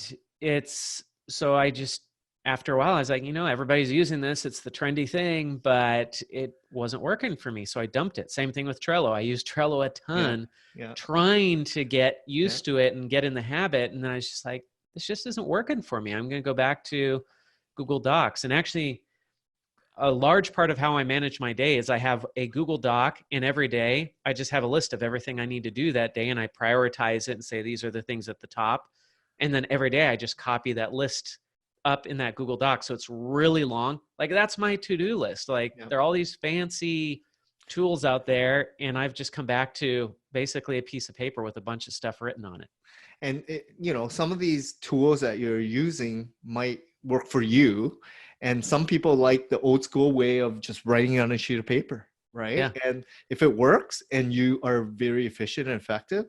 so I just, after a while, I was like, everybody's using this. It's the trendy thing, but it wasn't working for me. So I dumped it. Same thing with Trello. I used Trello a Yeah, ton, yeah, trying to get yeah. used to it and get in the habit. And then I was just like, this just isn't working for me. I'm going to go back to Google Docs. And actually, a large part of how I manage my day is I have a Google Doc, and every day I just have a list of everything I need to do that day, and I prioritize it and say these are the things at the top. And then every day I just copy that list up in that Google Doc. So it's really long. Like that's my to-do list. Like Yeah. there are all these fancy tools out there, and I've just come back to basically a piece of paper with a bunch of stuff written on it. And some of these tools that you're using might work for you, and some people like the old school way of just writing it on a sheet of paper, right? Yeah. And if it works and you are very efficient and effective,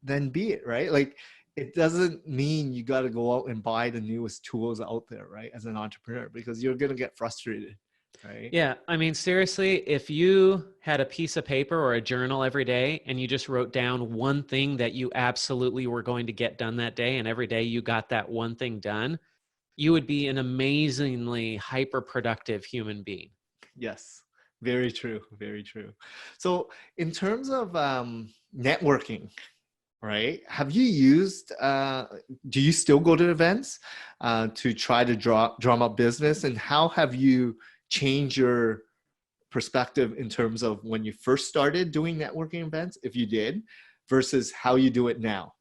then be it, right? Like, it doesn't mean you got to go out and buy the newest tools out there, right? As an entrepreneur, because you're going to get frustrated, right? Yeah. I mean, seriously, if you had a piece of paper or a journal every day and you just wrote down one thing that you absolutely were going to get done that day, and every day you got that one thing done, you would be an amazingly hyper productive human being. Yes, very true, very true. So in terms of networking, right? Have you used, do you still go to events to try to drum up business? And how have you changed your perspective in terms of when you first started doing networking events, if you did, versus how you do it now?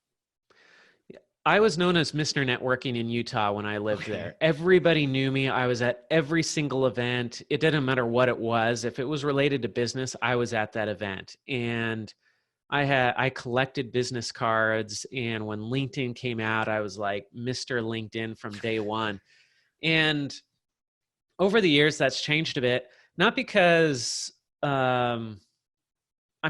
I was known as Mr. Networking in Utah when I lived Okay. there. Everybody knew me. I was at every single event. It didn't matter what it was. If it was related to business, I was at that event. And I collected business cards, and when LinkedIn came out, I was like Mr. LinkedIn from day one. And over the years, that's changed a bit. Not because I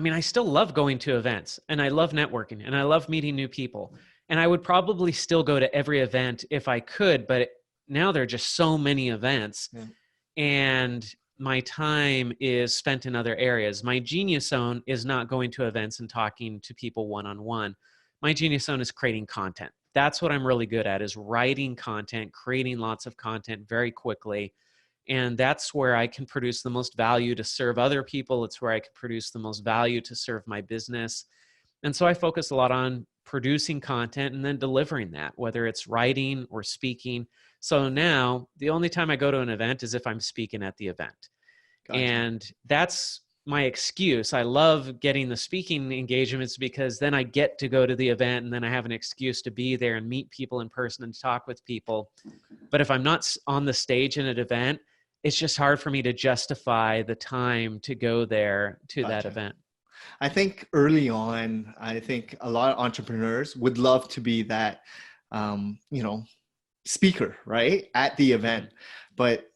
mean, I still love going to events, and I love networking, and I love meeting new people. And I would probably still go to every event if I could, but now there are just so many events. Yeah. And my time is spent in other areas. My genius zone is not going to events and talking to people one-on-one. My genius zone is creating content. That's what I'm really good at, is writing content, creating lots of content very quickly. And that's where I can produce the most value to serve other people. It's where I can produce the most value to serve my business. And so I focus a lot on producing content and then delivering that, whether it's writing or speaking. So now the only time I go to an event is if I'm speaking at the event. Gotcha. And that's my excuse. I love getting the speaking engagements because then I get to go to the event and then I have an excuse to be there and meet people in person and talk with people. But if I'm not on the stage in an event, it's just hard for me to justify the time to go there to that Gotcha. event. I think early on, I think a lot of entrepreneurs would love to be that, you know, speaker, right, at the event. But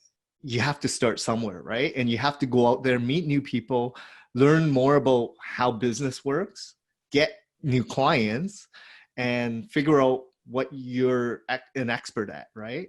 you have to start somewhere, right? And you have to go out there, meet new people, learn more about how business works, get new clients, and figure out what you're an expert at, right?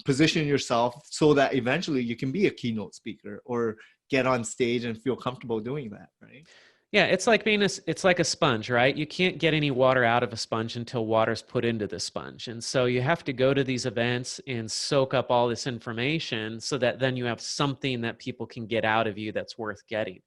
Position yourself so that eventually you can be a keynote speaker or get on stage and feel comfortable doing that, right? Yeah, it's like it's like a sponge, right? You can't get any water out of a sponge until water's put into the sponge. And so you have to go to these events and soak up all this information so that then you have something that people can get out of you that's worth getting.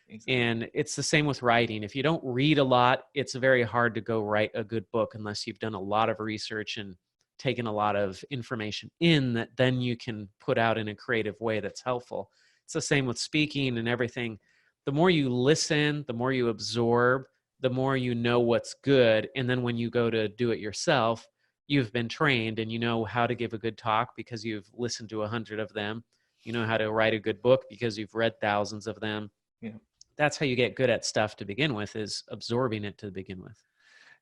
Exactly. And it's the same with writing. If you don't read a lot, it's very hard to go write a good book unless you've done a lot of research and taken a lot of information in that then you can put out in a creative way that's helpful. It's the same with speaking and everything. The more you listen, the more you absorb, the more you know what's good. And then when you go to do it yourself, you've been trained and you know how to give a good talk because you've listened to 100 of them. You know how to write a good book because you've read thousands of them. Yeah. That's how you get good at stuff to begin with, is absorbing it to begin with.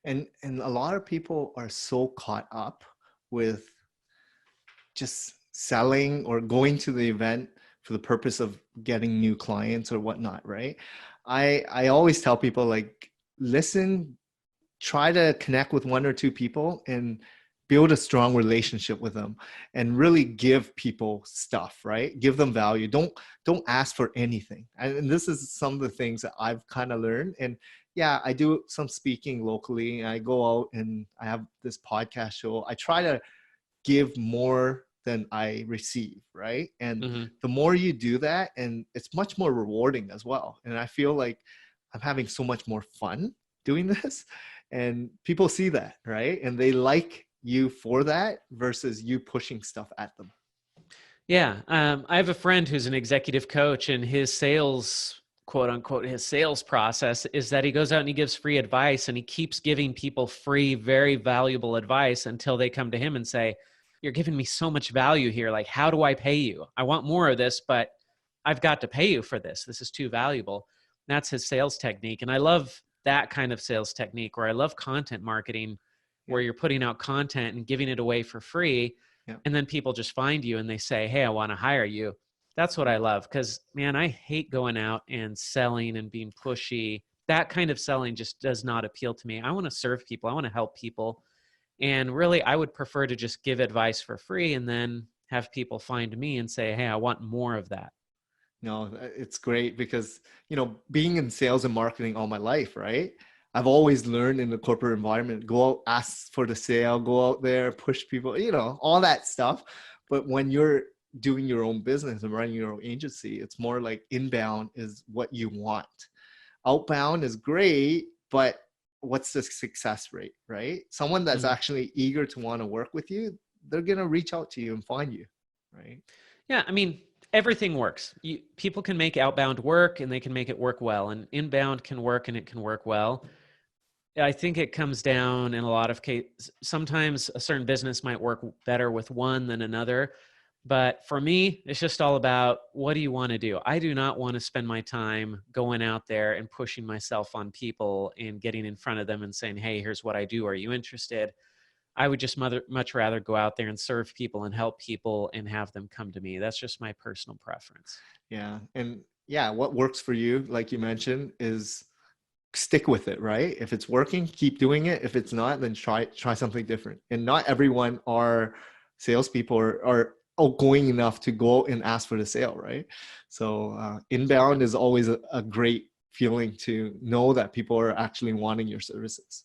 And a lot of people are so caught up with just selling or going to the event for the purpose of getting new clients or whatnot, right? I always tell people, like, listen, try to connect with one or two people and build a strong relationship with them and really give people stuff, right? Give them value. Don't ask for anything. And this is some of the things that I've kind of learned. And yeah, I do some speaking locally. I go out and I have this podcast show. I try to give more than I receive, right? And Mm-hmm. the more you do that, and it's much more rewarding as well. And I feel like I'm having so much more fun doing this, and people see that, right? And they like you for that versus you pushing stuff at them. Yeah. I have a friend who's an executive coach, and his sales, quote unquote, his sales process is that he goes out and he gives free advice, and he keeps giving people free, very valuable advice until they come to him and say, "You're giving me so much value here. Like, how do I pay you? I want more of this, but I've got to pay you for this. This is too valuable." That's his sales technique. And I love that kind of sales technique, where I love content marketing, where Yeah. you're putting out content and giving it away for free. Yeah. And then people just find you and they say, "Hey, I want to hire you." That's what I love. Because, man, I hate going out and selling and being pushy. That kind of selling just does not appeal to me. I want to serve people. I want to help people. And really, I would prefer to just give advice for free and then have people find me and say, "Hey, I want more of that." No, it's great because, being in sales and marketing all my life, right? I've always learned in the corporate environment, go out, ask for the sale, go out there, push people, all that stuff. But when you're doing your own business and running your own agency, it's more like inbound is what you want. Outbound is great, but what's the success rate, right? Someone that's Mhm. actually eager to want to work with you, they're going to reach out to you and find you, right? Yeah, I mean, everything works. People can make outbound work and they can make it work well, and inbound can work and it can work well. I think it comes down in a lot of cases. Sometimes a certain business might work better with one than another. But for me, it's just all about, what do you want to do? I do not want to spend my time going out there and pushing myself on people and getting in front of them and saying, "Hey, here's what I do. Are you interested?" I would just much rather go out there and serve people and help people and have them come to me. That's just my personal preference. Yeah. And yeah, what works for you, like you mentioned, is stick with it, right? If it's working, keep doing it. If it's not, then try something different. And not everyone are salespeople are outgoing enough to go and ask for the sale, right? So Yeah. inbound is always a great feeling to know that people are actually wanting your services.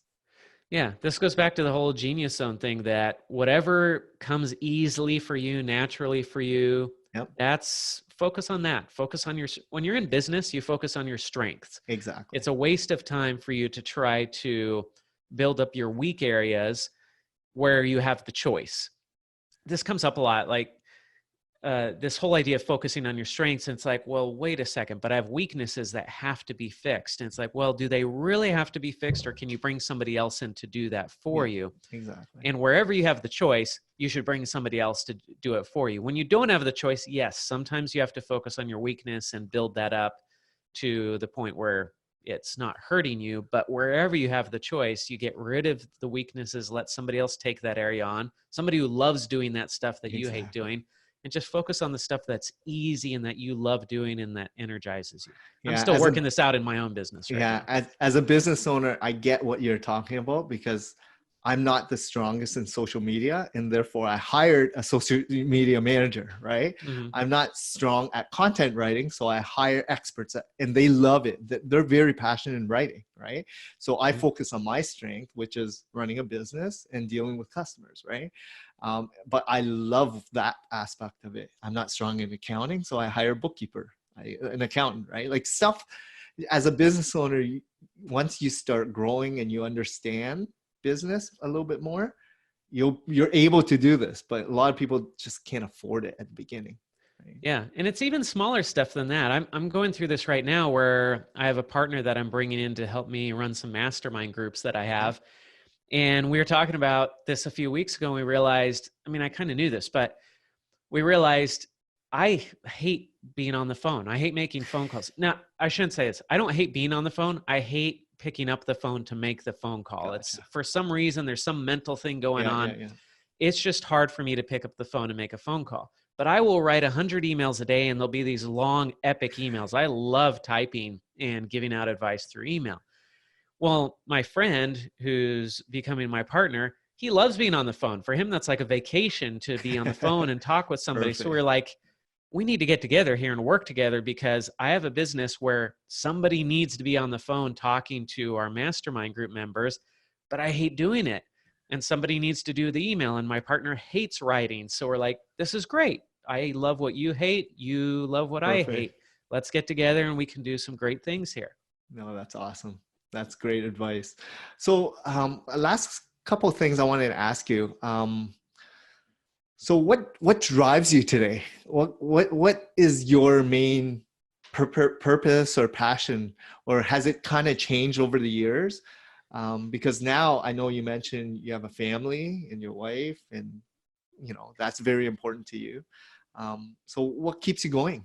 Yeah, this goes back to the whole genius zone thing, that whatever comes easily for you, naturally for you, Yep, that's focus on that. Focus on when you're in business, you focus on your strengths. exactly. It's a waste of time for you to try to build up your weak areas where you have the choice. This comes up a lot. Like, this whole idea of focusing on your strengths. And it's like, well, wait a second, but I have weaknesses that have to be fixed. And it's like, well, do they really have to be fixed, or can you bring somebody else in to do that for you? Exactly. And wherever you have the choice, you should bring somebody else to do it for you. When you don't have the choice, yes, sometimes you have to focus on your weakness and build that up to the point where it's not hurting you. But wherever you have the choice, you get rid of the weaknesses, let somebody else take that area on, somebody who loves doing that stuff that you hate doing, and just focus on the stuff that's easy and that you love doing and that energizes you. I'm still working this out in my own business right now. As a business owner, I get what you're talking about, because I'm not the strongest in social media, and therefore I hired a social media manager, right? Mm-hmm. I'm not strong at content writing, so I hire experts, and they love it. They're very passionate in writing, right? So I focus on my strength, which is running a business and dealing with customers, right? But I love that aspect of it. I'm not strong in accounting, so I hire a bookkeeper, an accountant, right? Like stuff. As a business owner, once you start growing and you understand business a little bit more, you're able to do this. But a lot of people just can't afford it at the beginning. Right? Yeah, and it's even smaller stuff than that. I'm going through this right now where I have a partner that I'm bringing in to help me run some mastermind groups that I have. And we were talking about this a few weeks ago, and we realized, I mean, I kind of knew this, but we realized I hate being on the phone. I hate making phone calls. Now, I shouldn't say this. I don't hate being on the phone. I hate picking up the phone to make the phone call. Gotcha. It's for some reason, there's some mental thing going on. Yeah. It's just hard for me to pick up the phone and make a phone call. But I will write 100 emails a day, and there'll be these long, epic emails. I love typing and giving out advice through email. Well, my friend who's becoming my partner, he loves being on the phone. For him, that's like a vacation to be on the phone and talk with somebody. Perfect. So we're like, we need to get together here and work together, because I have a business where somebody needs to be on the phone talking to our mastermind group members, but I hate doing it. And somebody needs to do the email, and my partner hates writing. So we're like, this is great. I love what you hate. You love what Perfect. I hate. Let's get together and we can do some great things here. No, that's awesome. That's great advice. So last couple of things I wanted to ask you. So what drives you today? What is your main purpose or passion, or has it kind of changed over the years? Because now I know you mentioned you have a family and your wife, and that's very important to you. So what keeps you going?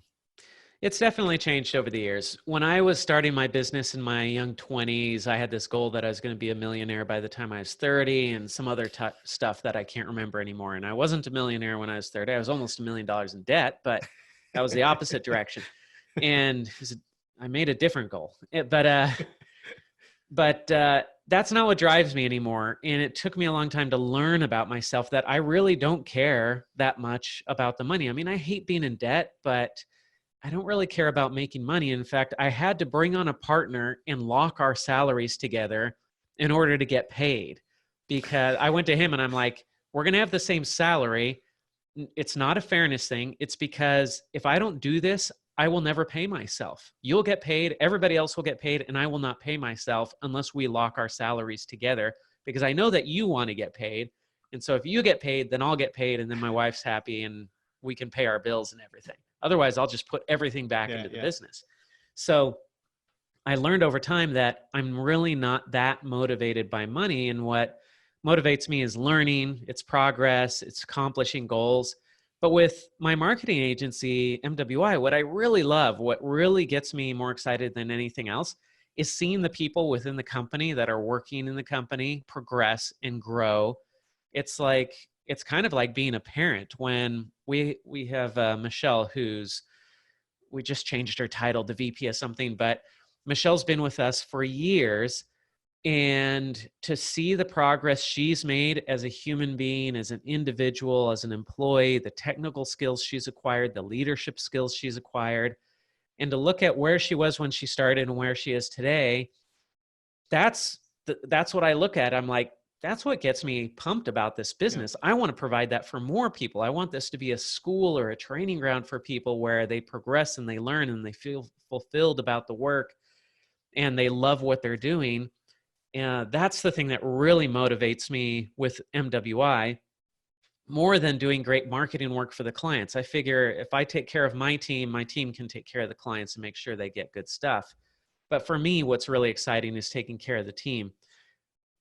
It's definitely changed over the years. When I was starting my business in my young 20s, I had this goal that I was going to be a millionaire by the time I was 30, and some other stuff that I can't remember anymore. And I wasn't a millionaire when I was 30. I was almost $1 million in debt, but that was the opposite direction. And I made a different goal. But that's not what drives me anymore. And it took me a long time to learn about myself that I really don't care that much about the money. I mean, I hate being in debt, but I don't really care about making money. In fact, I had to bring on a partner and lock our salaries together in order to get paid, because I went to him and I'm like, we're going to have the same salary. It's not a fairness thing. It's because if I don't do this, I will never pay myself. You'll get paid. Everybody else will get paid. And I will not pay myself unless we lock our salaries together, because I know that you want to get paid. And so if you get paid, then I'll get paid. And then my wife's happy and we can pay our bills and everything. Otherwise, I'll just put everything back into the business. So I learned over time that I'm really not that motivated by money. And what motivates me is learning, it's progress, it's accomplishing goals. But with my marketing agency, MWI, what I really love, what really gets me more excited than anything else, is seeing the people within the company that are working in the company progress and grow. It's kind of like being a parent. When we have Michelle, we just changed her title to VP of something, but Michelle's been with us for years, and to see the progress she's made as a human being, as an individual, as an employee, the technical skills she's acquired, the leadership skills she's acquired, and to look at where she was when she started and where she is today, that's what I look at. I'm like, that's what gets me pumped about this business. Yeah. I want to provide that for more people. I want this to be a school or a training ground for people where they progress and they learn and they feel fulfilled about the work and they love what they're doing. And that's the thing that really motivates me with MWI. more than doing great marketing work for the clients. I figure if I take care of my team can take care of the clients and make sure they get good stuff. But for me, what's really exciting is taking care of the team.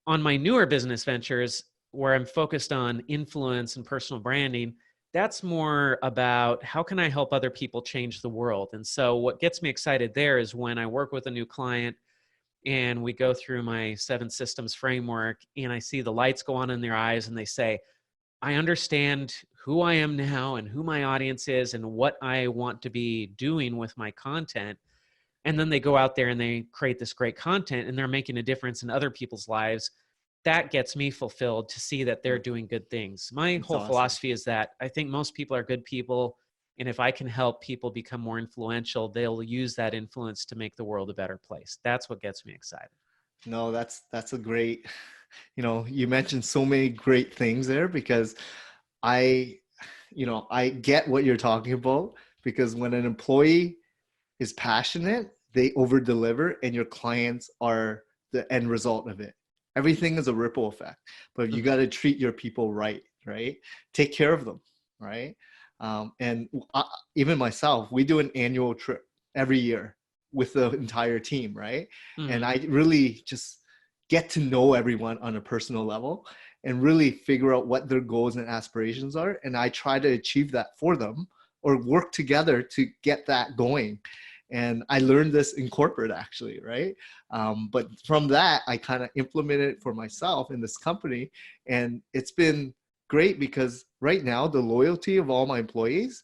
On my newer business ventures, where I'm focused on influence and personal branding, that's more about how can I help other people change the world. And so what gets me excited there is when I work with a new client and we go through my 7 systems framework and I see the lights go on in their eyes and they say, I understand who I am now and who my audience is and what I want to be doing with my content. And then they go out there and they create this great content and they're making a difference in other people's lives. That gets me fulfilled to see that they're doing good things. My It's whole awesome. philosophy is that I think most people are good people. And if I can help people become more influential, they'll use that influence to make the world a better place. That's what gets me excited. No, that's a great, you mentioned so many great things there because I, I get what you're talking about because when an employee is passionate, they over deliver and your clients are the end result of it. Everything is a ripple effect, but you got to treat your people right, right? Take care of them, right? And even myself, we do an annual trip every year with the entire team, right? And Mm-hmm. I really just get to know everyone on a personal level and really figure out what their goals and aspirations are. And I try to achieve that for them or work together to get that going. And I learned this in corporate actually, right? But from that, I kind of implemented it for myself in this company. And it's been great because right now, the loyalty of all my employees,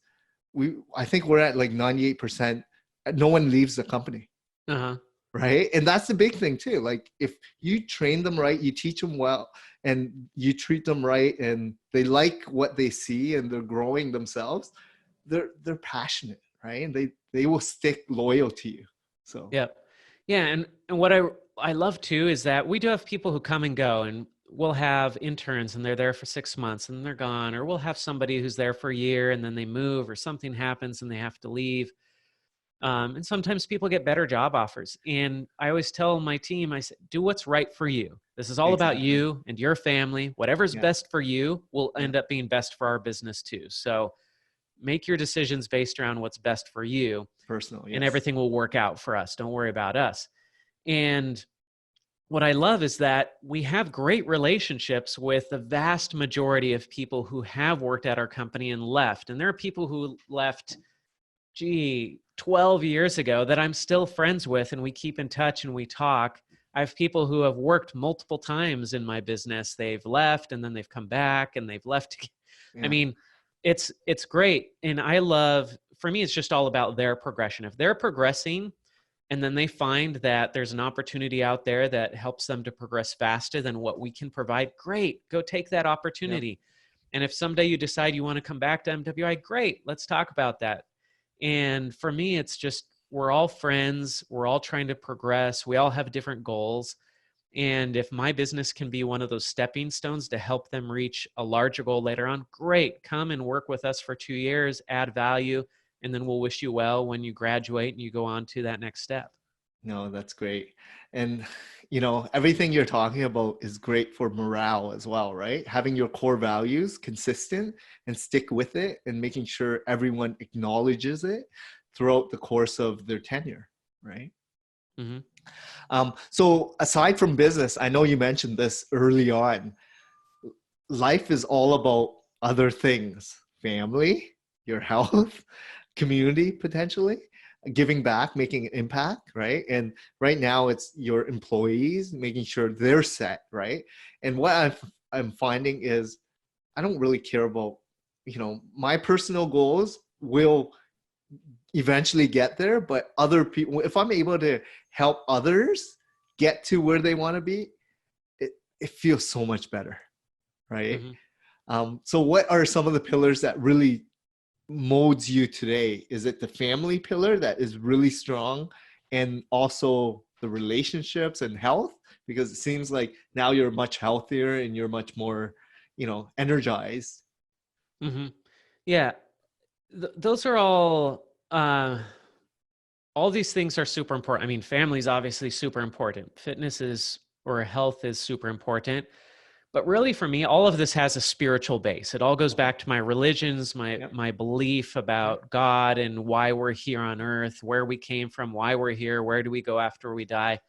I think we're at like 98%. No one leaves the company, Uh-huh. right? And that's the big thing too. Like if you train them right, you teach them well, and you treat them right, and they like what they see, and they're growing themselves, they're passionate, right? And they will stick loyal to you. So Yep. Yeah, and what I love too is that we do have people who come and go, and we'll have interns and they're there for 6 months and they're gone, or we'll have somebody who's there for a year and then they move or something happens and they have to leave. And sometimes people get better job offers. And I always tell my team, I say, do what's right for you. This is all about exactly. you and your family. Whatever's Yeah. best for you will Yeah. end up being best for our business too. So make your decisions based around what's best for you, Personal. and Yes. everything will work out for us. Don't worry about us. And what I love is that we have great relationships with the vast majority of people who have worked at our company and left. And there are people who left, 12 years ago that I'm still friends with, and we keep in touch and we talk. I have people who have worked multiple times in my business. They've left and then they've come back and they've left. I Yeah. mean, it's great. And I love, for me, it's just all about their progression. If they're progressing, and then they find that there's an opportunity out there that helps them to progress faster than what we can provide, great, go take that Yep. opportunity. And if someday you decide you want to come back to MWI, great, let's talk about that. And for me, it's just, we're all friends, we're all trying to progress, we all have different goals. And if my business can be one of those stepping stones to help them reach a larger goal later on, great, come and work with us for 2 years, add value, and then we'll wish you well when you graduate and you go on to that next step. No, that's great. And everything you're talking about is great for morale as well, right? Having your core values consistent and stick with it and making sure everyone acknowledges it throughout the course of their tenure, right? Mm-hmm. So aside from business, I know you mentioned this early on. Life is all about other things, family, your health, community, potentially giving back, making an impact, right? And right now it's your employees, making sure they're set, right? And what I'm finding is I don't really care about, my personal goals will eventually get there, but other people, if I'm able to help others get to where they want to be, it feels so much better, right? Mm-hmm. So what are some of the pillars that really molds you today? Is it the family pillar that is really strong, and also the relationships and health? Because it seems like now you're much healthier and you're much more, energized. Mm-hmm. Yeah, those are all these things are super important. I mean, family is obviously super important. Fitness is, or health is super important. But really for me, all of this has a spiritual base. It all goes back to my religions, my belief about God and why we're here on earth, where we came from, why we're here, where do we go after we die.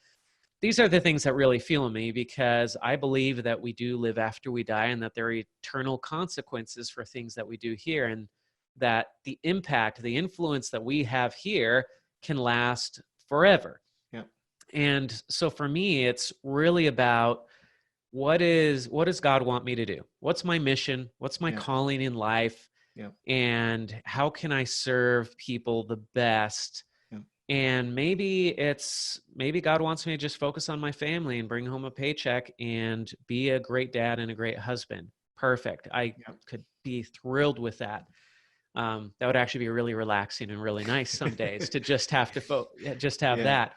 These are the things that really fuel me, because I believe that we do live after we die and that there are eternal consequences for things that we do here, and that the impact, the influence that we have here can last forever. Yeah. And so for me, it's really about what does God want me to do? What's my mission? What's my calling in life? Yeah. And how can I serve people the best? And maybe God wants me to just focus on my family and bring home a paycheck and be a great dad and a great husband. Perfect. I could be thrilled with that. That would actually be really relaxing and really nice some days to just have to have that.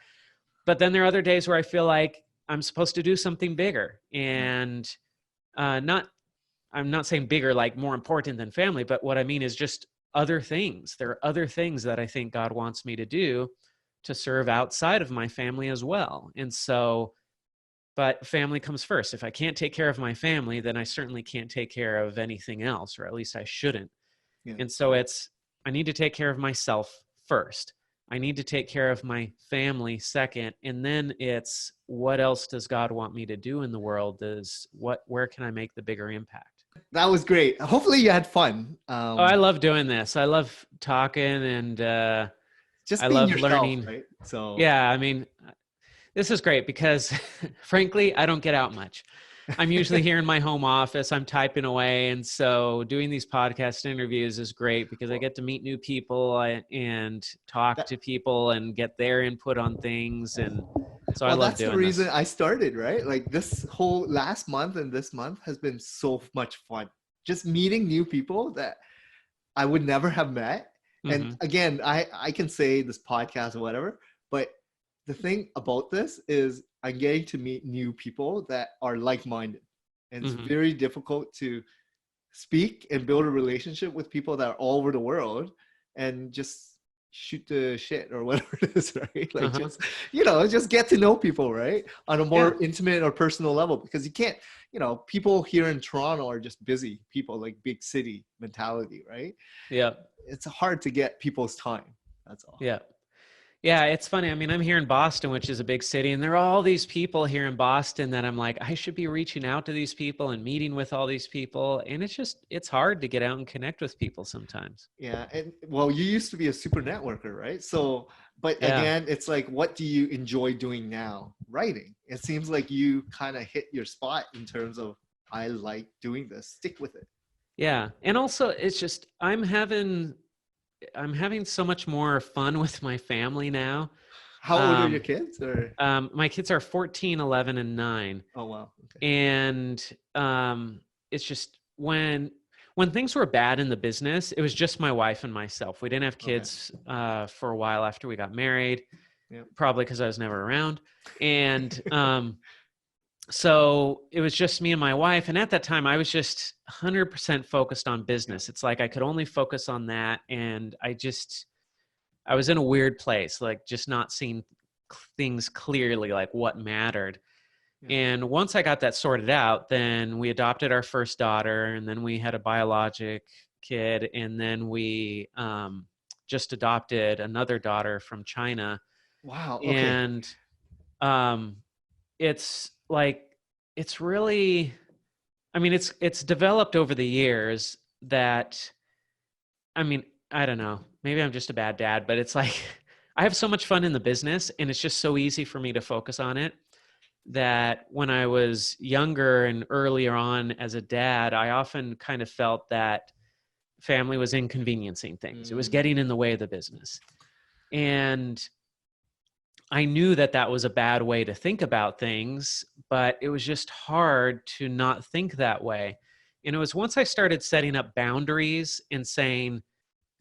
But then there are other days where I feel like I'm supposed to do something bigger, and I'm not saying bigger like more important than family, but what I mean is just other things. There are other things that I think God wants me to do to serve outside of my family as well. And so, but family comes first. If I can't take care of my family, then I certainly can't take care of anything else, or at least I shouldn't. Yeah. And so I need to take care of myself first. I need to take care of my family second. And then it's, what else does God want me to do in the world? Where can I make the bigger impact? That was great. Hopefully you had fun. I love doing this. I love talking, and just I being love yourself, learning. right? So yeah, I mean, this is great because frankly, I don't get out much. I'm usually here in my home office. I'm typing away. And so doing these podcast interviews is great because I get to meet new people and talk to people and get their input on things. And so I love doing this. That's the reason I started, right? Like this whole last month and this month has been so much fun. Just meeting new people that I would never have met. And again, I can say this podcast or whatever, but the thing about this is I'm getting to meet new people that are like-minded. And it's very difficult to speak and build a relationship with people that are all over the world and just shoot the shit or whatever it is, right? Like just get to know people, right? On a more intimate or personal level, because you can't, people here in Toronto are just busy people, like big city mentality, right? Yeah. It's hard to get people's time. That's all. Yeah. Yeah, it's funny. I mean, I'm here in Boston, which is a big city, and there are all these people here in Boston that I'm like, I should be reaching out to these people and meeting with all these people. And it's hard to get out and connect with people sometimes. Yeah. And well, you used to be a super networker, right? So, but again, it's like, what do you enjoy doing now? Writing. It seems like you kind of hit your spot in terms of, I like doing this, stick with it. Yeah. And also it's just, I'm having so much more fun with my family now. How old are your kids? Or my kids are 14, 11, and 9. Oh, wow. Okay. And it's just when things were bad in the business, it was just my wife and myself. We didn't have kids for a while after we got married, probably because I was never around. And so it was just me and my wife. And at that time, I was just 100% focused on business. It's like I could only focus on that. And I was in a weird place, like just not seeing things clearly, like what mattered. Yeah. And once I got that sorted out, then we adopted our first daughter, and then we had a biologic kid. And then we just adopted another daughter from China. Wow. Okay. And it's like, it's really, I mean, it's developed over the years that, I mean, I don't know, maybe I'm just a bad dad, but it's like, I have so much fun in the business, and it's just so easy for me to focus on it, that when I was younger and earlier on as a dad, I often kind of felt that family was inconveniencing things. It was getting in the way of the business. And I knew that was a bad way to think about things, but it was just hard to not think that way. And it was once I started setting up boundaries and saying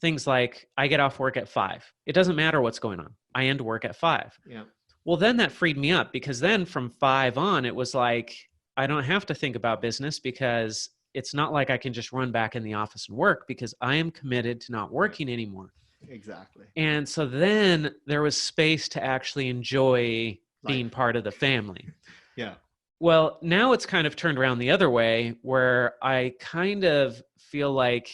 things like, I get off work at 5. It doesn't matter what's going on. I end work at 5. Yeah. Well, then that freed me up, because then from 5 on, it was like, I don't have to think about business, because it's not like I can just run back in the office and work, because I am committed to not working anymore. Exactly. And so then there was space to actually enjoy being part of the family. Yeah. Well, now it's kind of turned around the other way where I kind of feel like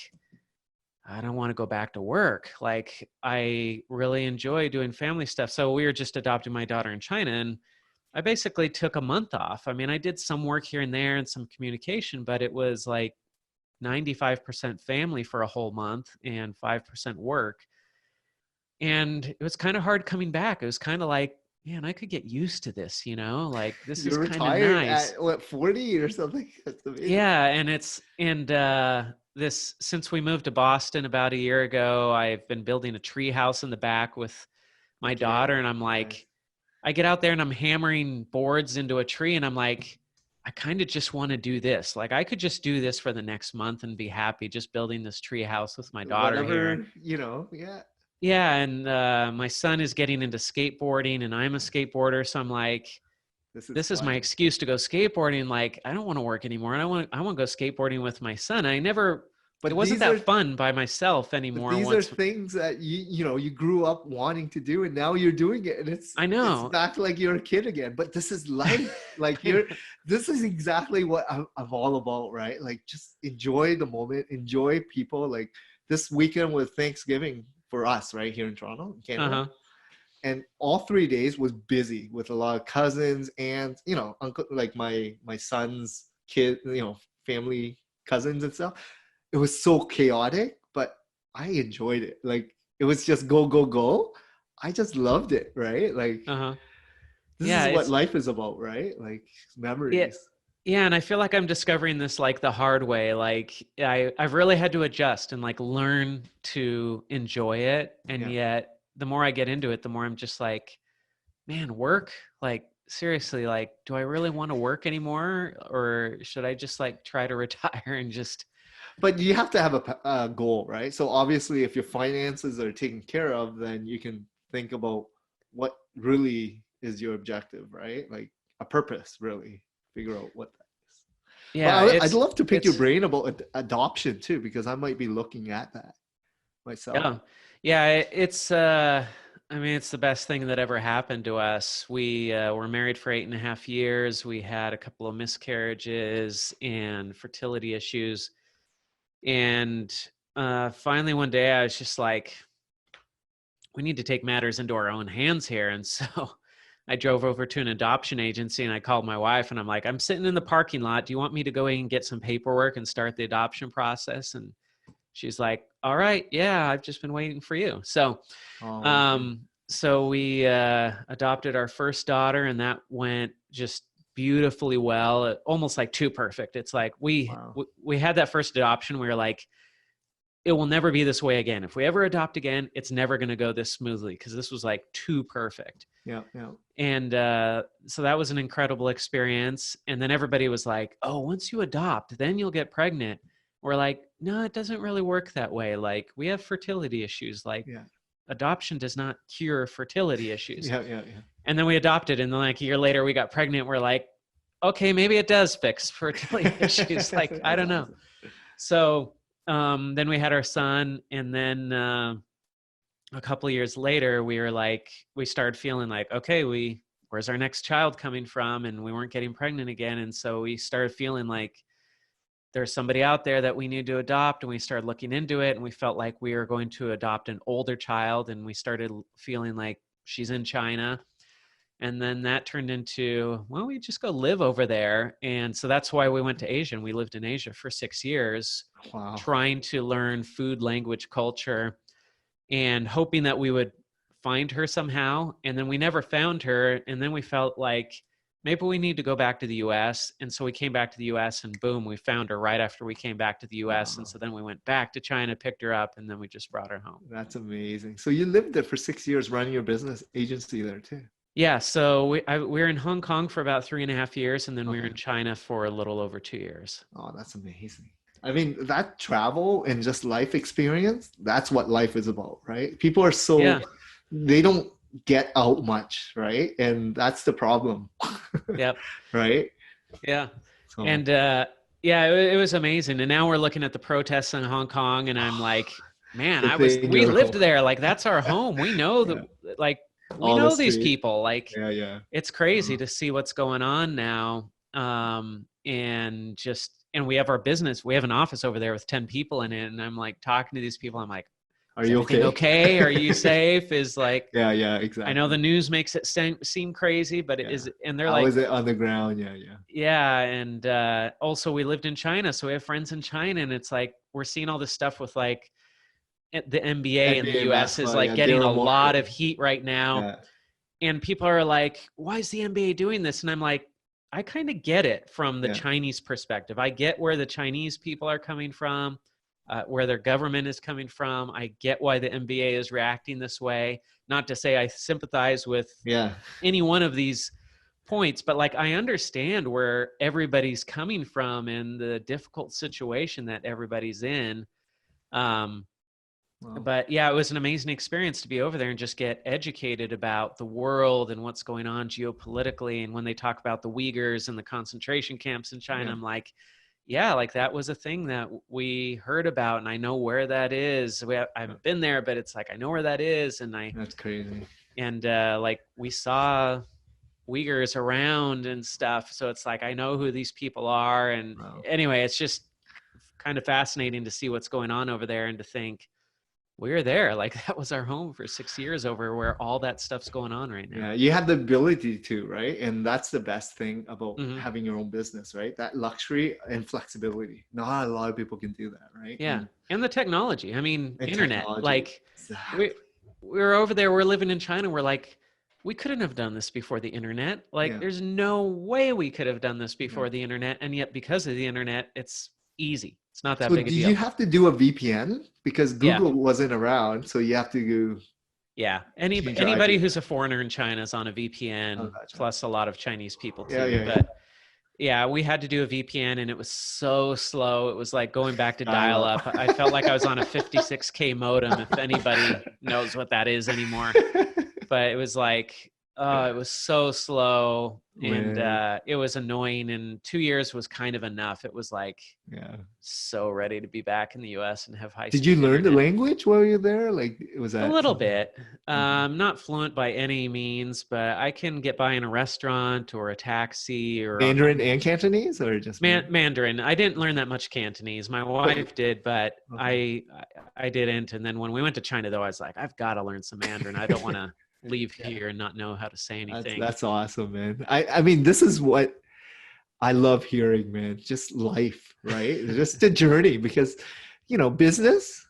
I don't want to go back to work. Like I really enjoy doing family stuff. So we were just adopting my daughter in China, and I basically took a month off. I mean, I did some work here and there and some communication, but it was like 95% family for a whole month and 5% work. And it was kind of hard coming back. It was kind of like, man, I could get used to this, like this is You're kind of retired nice. at what, 40 or something? That's amazing. Yeah. This, since we moved to Boston about a year ago, I've been building a tree house in the back with my Okay. daughter. And I'm Nice. like, I get out there and I'm hammering boards into a tree, and I'm like, I kind of just want to do this. Like I could just do this for the next month and be happy just building this tree house with my daughter here. Whatever, yeah. Yeah. And my son is getting into skateboarding, and I'm a skateboarder. So I'm like, this is my Fun. excuse to go skateboarding. Like, I don't want to work anymore. And I want to go skateboarding with my son. But it wasn't that fun by myself anymore. These are things that you grew up wanting to do, and now you're doing it, and I know. it's back like you're a kid again. But this is life. Like this is exactly what I'm all about, right? Like just enjoy the moment, enjoy people. Like this weekend was Thanksgiving for us, right here in Toronto, Canada. Uh-huh. And all 3 days was busy with a lot of cousins and uncle, like my son's kid, family, cousins and stuff. It was so chaotic, but I enjoyed it. Like it was just go, go, go. I just loved it, right? Like this is what life is about, right? Like memories. Yeah, and I feel like I'm discovering this like the hard way. Like I've really had to adjust and like learn to enjoy it. And yet the more I get into it, the more I'm just like, man, work? Like seriously, like, do I really want to work anymore? Or should I just like try to retire and just... But you have to have a goal, right? So obviously if your finances are taken care of, then you can think about what really is your objective, right? Like a purpose, really. Figure out what that is. Yeah, I'd love to pick your brain about adoption too, because I might be looking at that myself. Yeah, it's it's the best thing that ever happened to us. We were married for 8.5 years. We had a couple of miscarriages and fertility issues. And finally one day I was just like, we need to take matters into our own hands here. And so I drove over to an adoption agency and I called my wife and I'm like, I'm sitting in the parking lot. Do you want me to go in and get some paperwork and start the adoption process? And she's like, all right, yeah, I've just been waiting for you. So, so we adopted our first daughter, and that went just beautifully well, almost like too perfect. It's like we had that first adoption. We were like, it will never be this way again. If we ever adopt again, it's never going to go this smoothly, because this was like too perfect. Yeah. And so that was an incredible experience. And then everybody was like, oh, once you adopt, then you'll get pregnant. We're like, no, it doesn't really work that way. Like we have fertility issues. Like adoption does not cure fertility issues. Yeah. And then we adopted, and then like a year later we got pregnant. We're like, okay, maybe it does fix fertility issues. Like, I don't know. So then we had our son, and then a couple of years later, we started feeling like, okay, where's our next child coming from? And we weren't getting pregnant again. And so we started feeling like there's somebody out there that we need to adopt. And we started looking into it, and we felt like we were going to adopt an older child. And we started feeling like she's in China. And then that turned into, well, we just go live over there. And so that's why we went to Asia, and we lived in Asia for 6 years, trying to learn food, language, culture, and hoping that we would find her somehow. And then we never found her. And then we felt like maybe we need to go back to the US. And so we came back to the US, and boom, we found her right after we came back to the US. And so then we went back to China, picked her up, and then we just brought her home. That's amazing. So you lived there for 6 years running your business agency there too. Yeah. So we were in Hong Kong for about 3.5 years. And then we were in China for a little over 2 years. Oh, that's amazing. I mean, that travel and just life experience, that's what life is about, right? People are they don't get out much, right? And that's the problem. Yep. Right? Yeah. So. And it was amazing. And now we're looking at the protests in Hong Kong, and I'm like, man, we lived there. Like, that's our home. We know we know these people. Like, it's crazy to see what's going on now. And we have our business. We have an office over there with 10 people in it. And I'm like talking to these people. I'm like, Are is you everything okay? Are you safe? Is like, Yeah, I know exactly. the news makes it seem crazy, but it Yeah. is, and they're How like, is it on the ground? Yeah, yeah. And also we lived in China, so we have friends in China, and it's like we're seeing all this stuff with like the NBA in the NBA US is basketball, like yeah, getting a Daryl lot Morey. of heat right now. Yeah, And people are like, why is the NBA doing this? And I'm like, I kind of get it from the yeah, Chinese perspective. I get where the Chinese people are coming from, where their government is coming from. I get why the NBA is reacting this way. Not to say I sympathize with yeah. any one of these points, but like I understand where everybody's coming from and the difficult situation that everybody's in. Um, Wow. but yeah, it was an amazing experience to be over there and just get educated about the world and what's going on geopolitically. And when they talk about the Uyghurs and the concentration camps in China, Yeah, I'm like, yeah, like that was a thing that we heard about, and I know where that is. I haven't been there, but it's like I know where that is, and that's crazy. like we saw Uyghurs around and stuff, so it's like I know who these people are. And Wow. anyway, it's just kind of fascinating to see what's going on over there and to think we were there. Like that was our home for 6 years over where all that stuff's going on right now. Yeah, you have the ability to, right? And that's the best thing about Hmm. having your own business, right? That luxury and flexibility. Not a lot of people can do that, right? Yeah. And the technology. I mean, And internet. technology. Like we Exactly. we're over there, we're living in China. We're like, we couldn't have done this before the internet. Like Yeah. there's no way we could have done this Yeah. before the internet. And yet because of the internet, it's easy. It's not that So big a did you deal. have to do a VPN because Yeah. Google wasn't around? So you have to Yeah. change your IP Anybody who's a address. foreigner in China is on a Oh, VPN, gotcha. plus a lot of Chinese people Yeah, too. yeah, yeah. But yeah, we had to do a VPN, and it was so slow. It was like going back to Dial dial up. up. I felt like I was on a 56K modem, if anybody knows what that is anymore. But it was like, oh, it was so slow, and Man, it was annoying. And 2 years was kind of enough. It was like yeah. so ready to be back in the US and have high Did you speed learn the internet. language while you're there? Like, was A that little something? bit. Okay. Not fluent by any means, but I can get by in a restaurant or a taxi or Mandarin and Cantonese, or just Mandarin? Mandarin. I didn't learn that much Cantonese. My wife did, but Okay. I didn't. And then when we went to China, though, I was like, I've got to learn some Mandarin. I don't want to leave Yeah, here and not know how to say anything. that's awesome, man. I mean, this is what I love hearing, man. Just life, right? Just a journey because, business,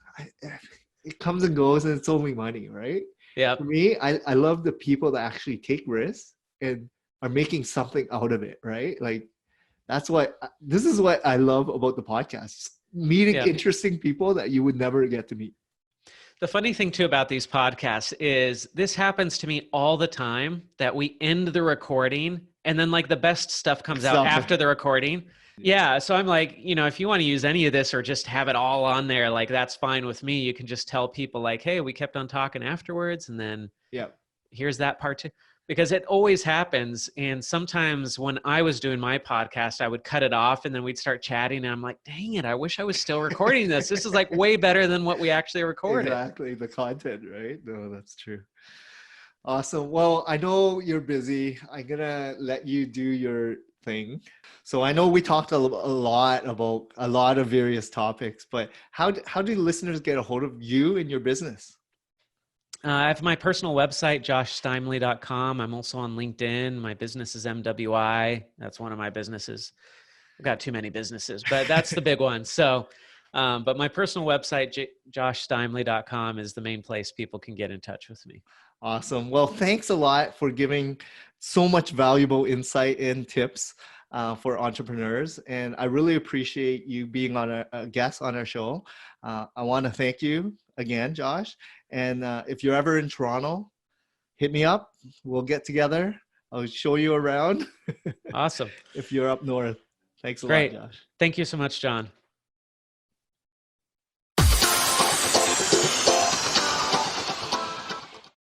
it comes and goes and it's only money, right? For Yep. me, I love the people that actually take risks and are making something out of it, right? Like this is what I love about the podcast. Meeting Yep. interesting people that you would never get to meet. The funny thing too about these podcasts is this happens to me all the time, that we end the recording and then like the best stuff comes out Stuff. after the recording. Yeah. So I'm like, if you want to use any of this or just have it all on there, like that's fine with me. You can just tell people like, hey, we kept on talking afterwards, and then Yeah. here's that part too. Because it always happens. And sometimes when I was doing my podcast, I would cut it off and then we'd start chatting. And I'm like, dang it, I wish I was still recording this. This is like way better than what we actually recorded. Exactly. The content, right? No, that's true. Awesome. Well, I know you're busy. I'm gonna let you do your thing. So I know we talked a lot about a lot of various topics, but how do listeners get a hold of you and your business? I have my personal website, joshsteimle.com. I'm also on LinkedIn. My business is MWI. That's one of my businesses. I've got too many businesses, but that's the big one. So, but my personal website, joshsteimle.com, is the main place people can get in touch with me. Awesome. Well, thanks a lot for giving so much valuable insight and tips for entrepreneurs. And I really appreciate you being on a guest on our show. I want to thank you again, Josh. And if you're ever in Toronto, hit me up. We'll get together. I'll show you around. Awesome. If you're up north. Thanks a lot, Great. Josh. Thank you so much, John.